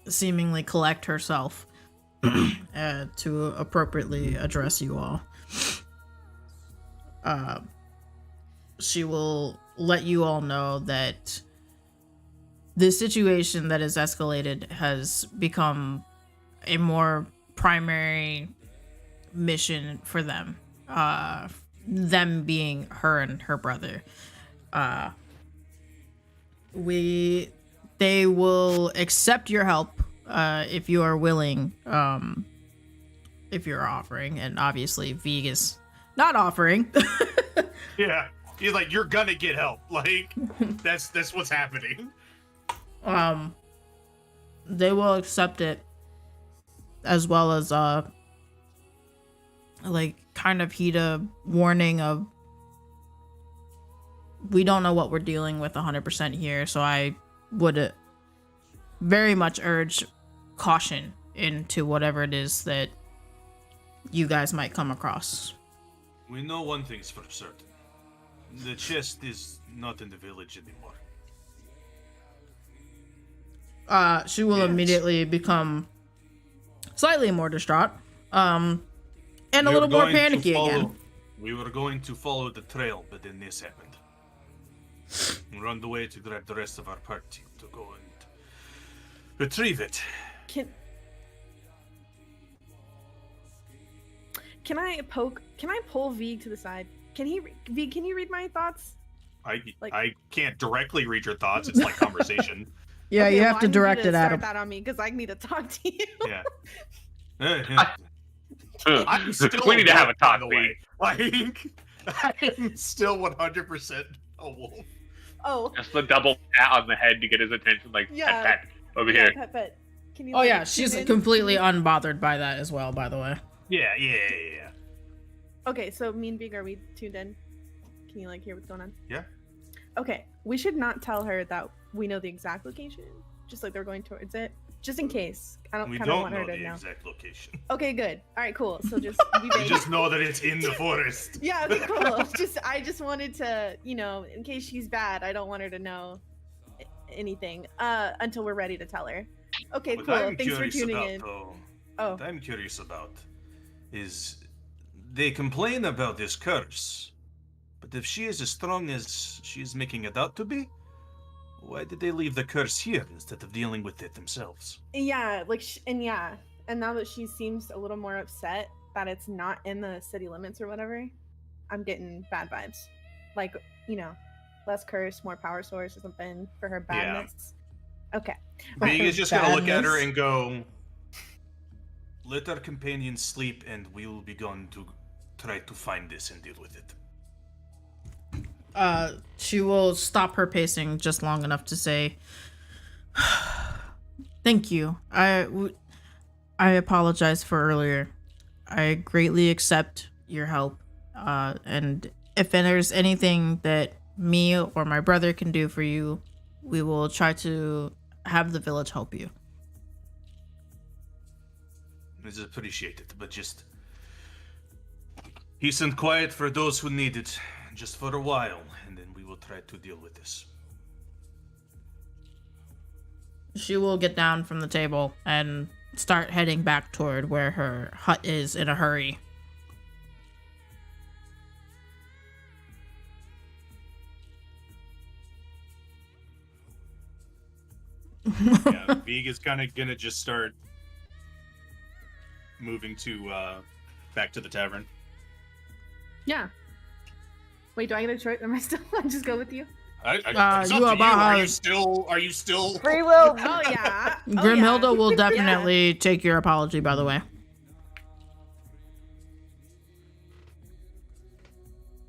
seemingly collect herself to appropriately address you all. She will let you all know that the situation that has escalated has become a more primary mission for them. Them being her and her brother. They will accept your help if you are willing, if you're offering, and obviously Vig is not offering. Yeah, he's like, you're gonna get help. Like, that's what's happening. They will accept it, as well as like kind of heed a warning of, we don't know what we're dealing with 100% here, so I would very much urge caution into whatever it is that you guys might come across. We know one thing's for certain. The chest is not in the village anymore. She will immediately become slightly more distraught, and a little more panicky again. We were going to follow the trail, but then this happened. We're on the way to grab the rest of our party to go and retrieve it. Can I pull Vig to the side? Vig, can you read my thoughts? I can't directly read your thoughts. It's like conversation. Yeah, Okay, you have to direct it at him. Start that on me because I need to talk to you. Yeah. We need to have a talk, by the way. Like, I'm still 100% a wolf. Oh. Just the double pat on the head to get his attention, like, Yeah. pat, over here. Pet. Can you, Oh yeah, she's completely unbothered by that as well, by the way. Yeah. Okay, so me and Vig, are we tuned in? Can you like hear what's going on? Yeah. Okay, we should not tell her that we know the exact location. Just like they're going towards it, just in case. I don't kind of want her to know. We don't know the exact location. Okay, good. All right, cool. So just be We just know that it's in the forest. Yeah. Okay. Cool. I just wanted to, in case she's bad, I don't want her to know anything until we're ready to tell her. Okay. What Cool. I'm Thanks for curious tuning about, in. though, Oh. What I'm curious about is they complain about this curse, but if she is as strong as she is making it out to be, why did they leave the curse here instead of dealing with it themselves? Yeah. And now that she seems a little more upset that it's not in the city limits or whatever, I'm getting bad vibes. Like, less curse, more power source or something for her badness. Yeah. Okay. Big is just gonna look at her and go, let our companions sleep and we will be going to try to find this and deal with it. She will stop her pacing just long enough to say, thank you. I apologize for earlier. I greatly accept your help. And if there's anything that me or my brother can do for you, we will try to have the village help you. It's appreciated, but just peace and quiet for those who need it, just for a while, and then we will try to deal with this. She will get down from the table and start heading back toward where her hut is in a hurry. Yeah, Vig is kind of gonna just start moving to back to the tavern. Yeah. Wait, do I get a choice? Am I still? I just go with you. It's you up to are you. Are you Baja's- still? Are you still? Free will. Oh yeah. Oh, Grimhilda yeah. will definitely take your apology, by the way.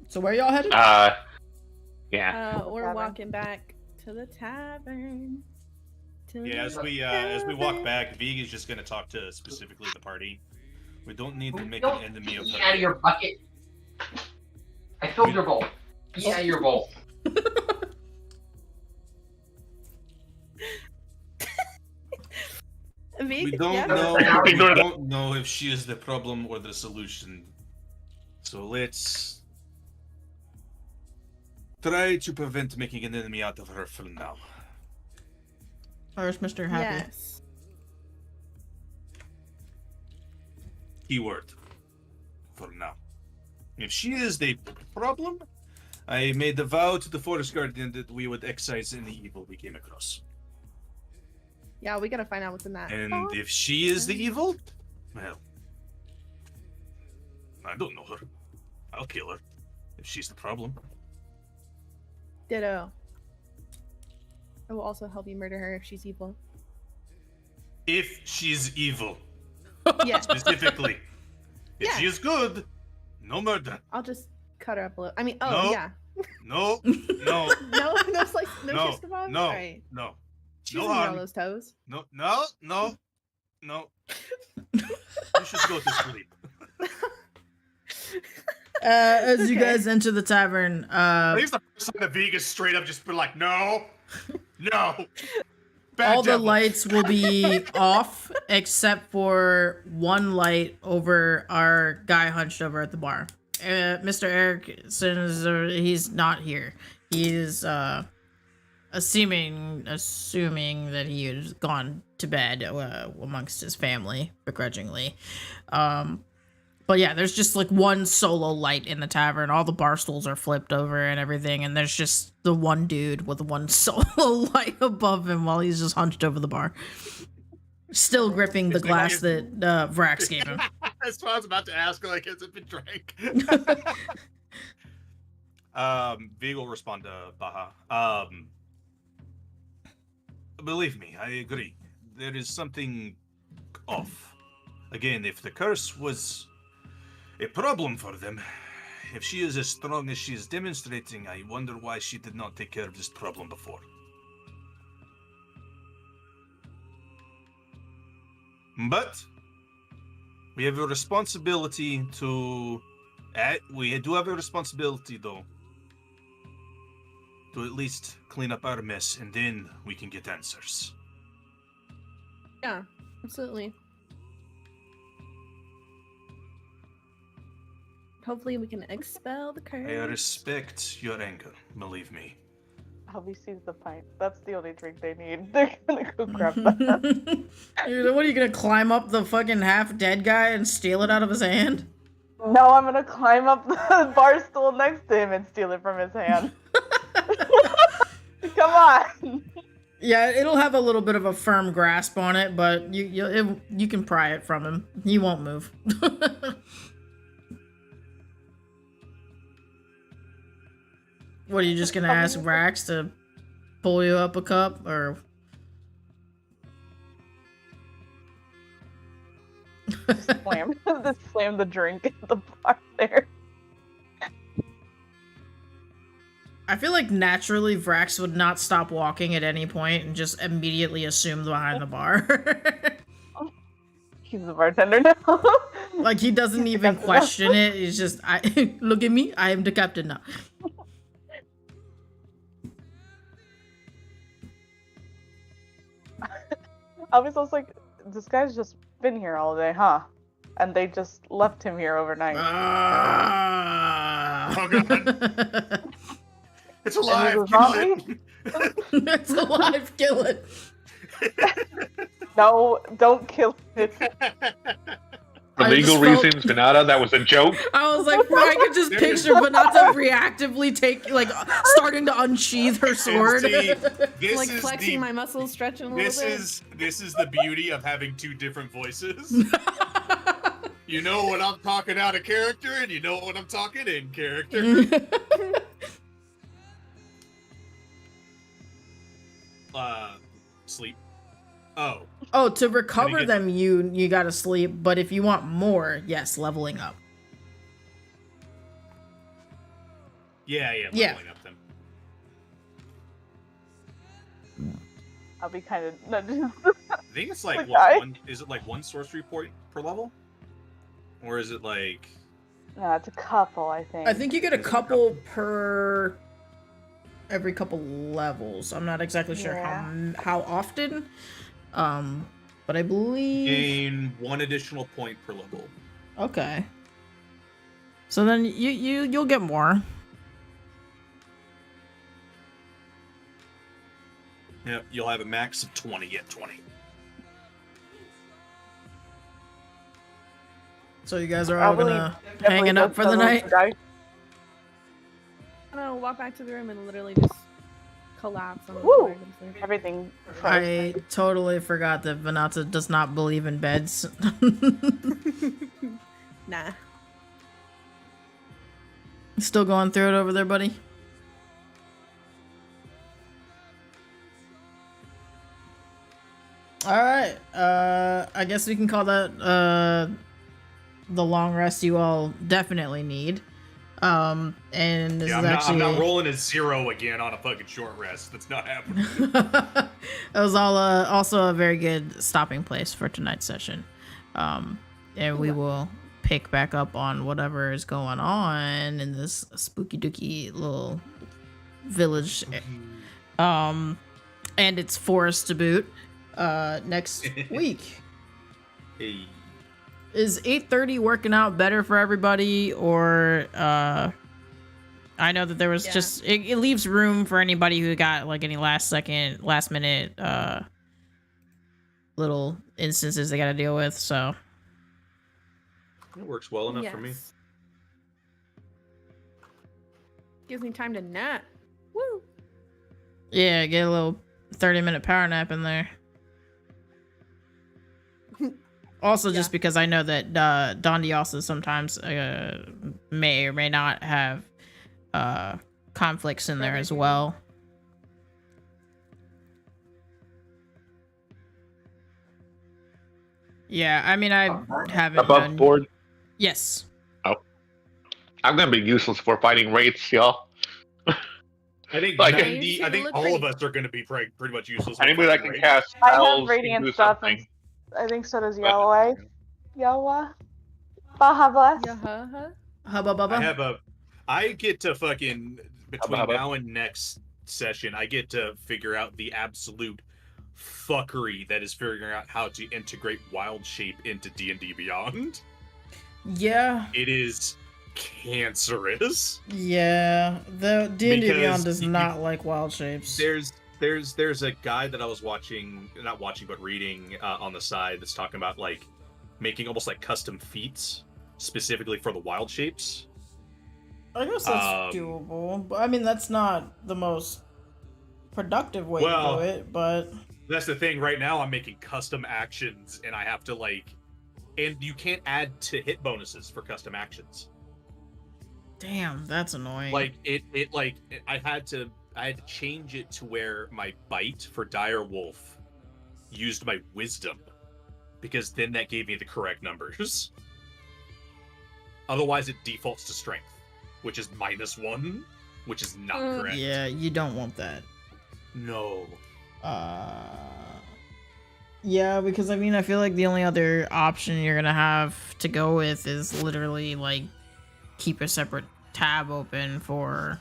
So where y'all headed? Yeah. We're Tavern. walking back to the tavern. Yeah, as we walk back, Vig is just gonna talk to specifically the party. We don't need to make an enemy of Eat her. out of your bucket. I filled your bowl. Eat out of your bowl. We don't yeah. know. Yeah. We don't know if she is the problem or the solution. So let's try to prevent making an enemy out of her for now. Where's Mr. Happy? Yes. Keyword. For now. If she is the problem, I made a vow to the Forest Guardian that we would excise any evil we came across. Yeah, we gotta find out what's in that. And box. if she is the evil, well, I don't know her. I'll kill her if she's the problem. Ditto. I will also help you murder her if she's evil. If she's evil, Yeah, specifically. If Yeah. she is good, no murder. I'll just cut her up a little. I mean, oh No. yeah. No, no, No slice, no no, shish kebabs? no, Alright. no. She's No gonna eat all harm. those toes. No, no, no, no. You should go to sleep. As you Okay. guys enter the tavern, I think it's the first time that Vegas straight up just been like, no, no. Bad all the devil. lights will be off except for one light over our guy hunched over at the bar. Mr. Erickson is he's not here. He's assuming that he has gone to bed amongst his family begrudgingly. But yeah, there's just like one solo light in the tavern. All the bar stools are flipped over and everything, and there's just the one dude with one solo light above him while he's just hunched over the bar, still gripping the It's like glass that Vrax gave him. That's what I was about to ask. Like, has it been drank? Vig will respond to Baja. Believe me, I agree. There is something off. Again, if the curse was a problem for them, if she is as strong as she is demonstrating, I wonder why she did not take care of this problem before. But we have a responsibility to... we do have a responsibility, though, to at least clean up our mess, and then we can get answers. Yeah, absolutely. Hopefully we can expel the curse. I respect your anger, believe me. Albie sees the pint. That's the only drink they need. They're gonna go grab that. Dude, what are you gonna climb up the fucking half dead guy and steal it out of his hand? No, I'm gonna climb up the bar stool next to him and steal it from his hand. Come on. Yeah, it'll have a little bit of a firm grasp on it, but you can pry it from him. He won't move. What, are you just gonna ask Vrax to pull you up a cup, or? Slam the drink at the bar there. I feel like naturally Vrax would not stop walking at any point and just immediately assume behind the bar. He's the bartender now. Like, he doesn't even question it. He's just, look at me, I am the captain now. I was also like, this guy's just been here all day, huh? And they just left him here overnight. Oh god. It's And alive! he's a Kill zombie? it! It's alive. Kill it. No, don't kill it. For I legal just felt- reasons, Venata, that was a joke. I was like, I could just There's- picture Vanata reactively starting to unsheathe her sword. See, this Like is flexing the, my muscles, stretching a little this bit. is the beauty of having two different voices. You know when I'm talking out of character, and you know when I'm talking in character. Sleep. Oh, Oh, to recover get- them, you gotta sleep. But if you want more, yes, leveling up. yeah. Yeah. Leveling up them. I'll be kind of. No, I think it's like Like what? I- One, is it like one sorcery point per level, or is it like? no, it's a couple, I think. I think you get a couple per every couple levels. I'm not exactly sure how often. But I believe. Gain one additional point per level. Okay. So then you'll get more. Yep, you'll have a max of 20 at 20. So you guys are all Probably- gonna Definitely hanging up just for the night. dice. I'm gonna walk back to the room and literally just collapse on the Woo! floor. and sleep. Everything. I totally forgot that Vanata does not believe in beds. Nah. Still going through it over there, buddy? Alright, I guess we can call that the long rest you all definitely need. And this Yeah, is I'm actually not rolling a 0 again on a fucking short rest. That's not happening. it was all also a very good stopping place for tonight's session. And we will pick back up on whatever is going on in this spooky dooky little village. And its forest to boot. Next week. Hey. Is 8:30 working out better for everybody, or I know that there was just it leaves room for anybody who got like any last minute little instances they got to deal with. So It works well enough for me. Yes. Gives me time to nap. Woo! yeah, get a little 30-minute power nap in there. Also, just because I know that Dondi also sometimes may or may not have conflicts in there as well. Yeah, I mean, I haven't Above done... board. Yes. Oh. I'm gonna be useless for fighting wraiths, y'all. I think Like- 90, I think all of us are going to be pretty much useless. Anybody that can cast I have spells radiant can do stuff, something. and I think so does Yahweh. Yahweh? Baha bless. Yeah. Hubba bubba. I get to fucking, between Hubba. now and next session, I get to figure out the absolute fuckery that is figuring out how to integrate wild shape into D&D Beyond. Yeah. It is cancerous. Yeah. The D&D Because Beyond does you- not like wild shapes. There's a guy that I was reading on the side that's talking about like making almost like custom feats specifically for the wild shapes. I guess that's doable. But I mean, that's not the most productive way to do it, but That's the thing. Right now, I'm making custom actions, and I have to and you can't add to hit bonuses for custom actions. damn, that's annoying. I had to change it to where my bite for dire wolf used my wisdom, because then that gave me the correct numbers. Otherwise, it defaults to strength, which is -1, which is not correct. Yeah, you don't want that. No. Yeah, because I mean, I feel like the only other option you're gonna have to go with is literally like keep a separate tab open for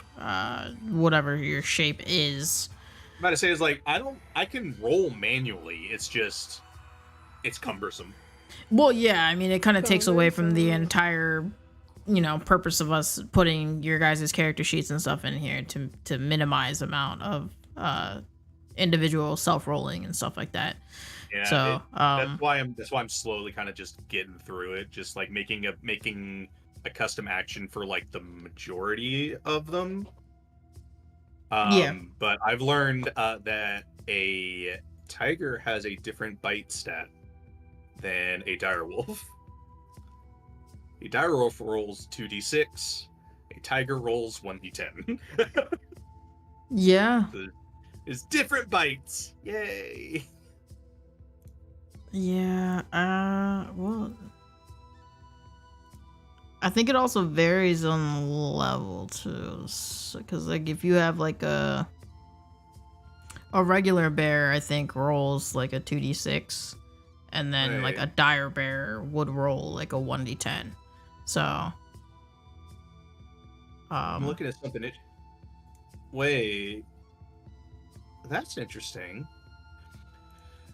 whatever your shape is. I'm about to say is I can roll manually. It's just it's cumbersome. Well, yeah, I mean, it kind of takes Go away this from the way. entire, purpose of us putting your guys' character sheets and stuff in here to minimize amount of individual self-rolling and stuff like that. Yeah, So, that's why I'm slowly kind of just getting through it, just like making a custom action for like the majority of them. Yeah. But I've learned that a tiger has a different bite stat than a direwolf. A direwolf rolls 2d6. A tiger rolls 1d10. Yeah. It's different bites. Yay! Yeah. Well, I think it also varies on the level too, because like if you have like a regular bear, I think rolls like a 2d6, and then like a dire bear would roll like a 1d10. So, I'm looking at something. Wait, that's interesting.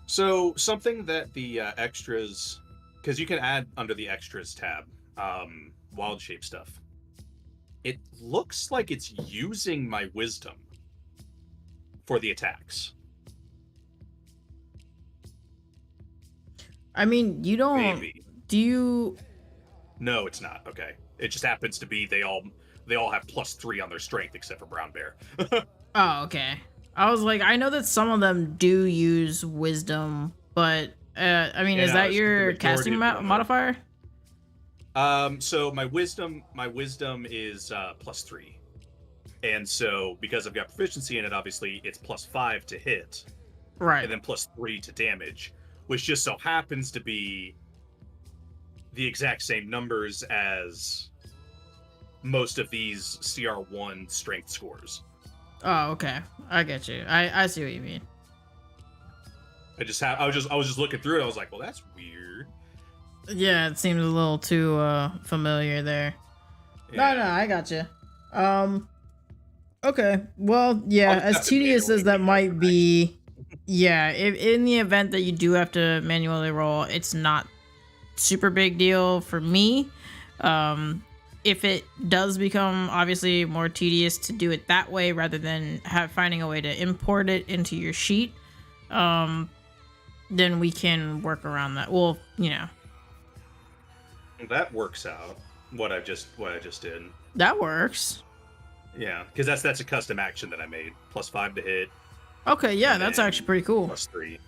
So something that the extras, because you can add under the extras tab, wild shape stuff. It looks like it's using my wisdom for the attacks. I mean, you don't. Maybe. Do you? No, it's not. Okay, it just happens to be they all have +3 on their strength except for Brown Bear. Oh, okay. I was like, I know that some of them do use wisdom, but I mean, is that your casting modifier? So my wisdom is +3, and so because I've got proficiency in it, obviously it's +5 to hit, Right. and then +3 to damage, which just so happens to be the exact same numbers as most of these CR1 strength scores. Oh, okay. I get you. I see what you mean. I was just looking through it. I was like, well, that's weird. Yeah, it seems a little too familiar there. Yeah. No, I got you. Okay. Well, yeah, I'll just as have to tedious as that manually might be, yeah, if in the event that you do have to manually roll, it's not super big deal for me. If it does become obviously more tedious to do it that way rather than finding a way to import it into your sheet, then we can work around that. Well, That works out. What I just did. that works. Yeah, because that's a custom action that I made. +5 to hit. Okay, yeah, that's actually pretty cool. +3.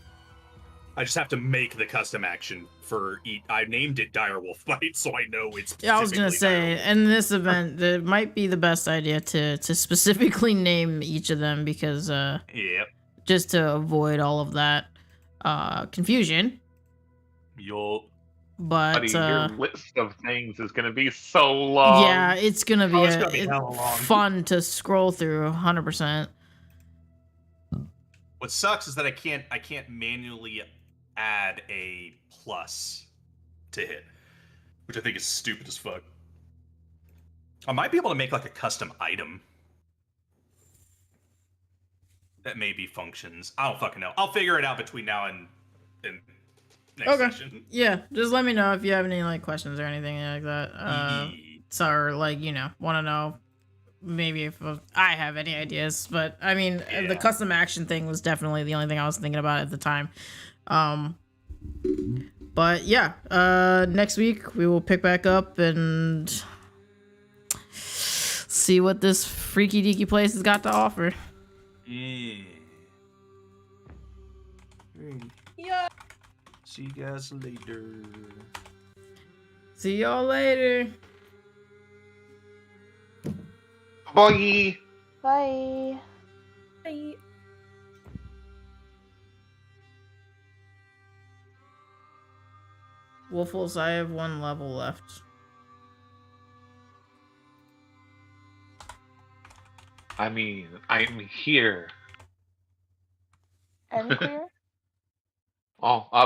I just have to make the custom action for each. I named it Direwolf Bite, so I know it's. Yeah, I was gonna say, in this event, it might be the best idea to specifically name each of them because, Yep. just to avoid all of that confusion. But Buddy, your list of things is gonna be so long. yeah, it's gonna be, hella long. fun to scroll through 100%. What sucks is that I can't manually add a plus to hit, which I think is stupid as fuck. I might be able to make like a custom item that maybe functions. I don't fucking know. I'll figure it out between now and next session. Yeah, just let me know if you have any like questions or anything like that. So, or like, want to know maybe if I have any ideas, but I mean, the custom action thing was definitely the only thing I was thinking about at the time. But yeah, next week we will pick back up and see what this freaky deaky place has got to offer. Yeah. Yeah. See you guys later. See y'all later. Bye. Bye. Bye. Wolfles, I have 1 level left. I mean, I'm here. And clear? Oh, I'll be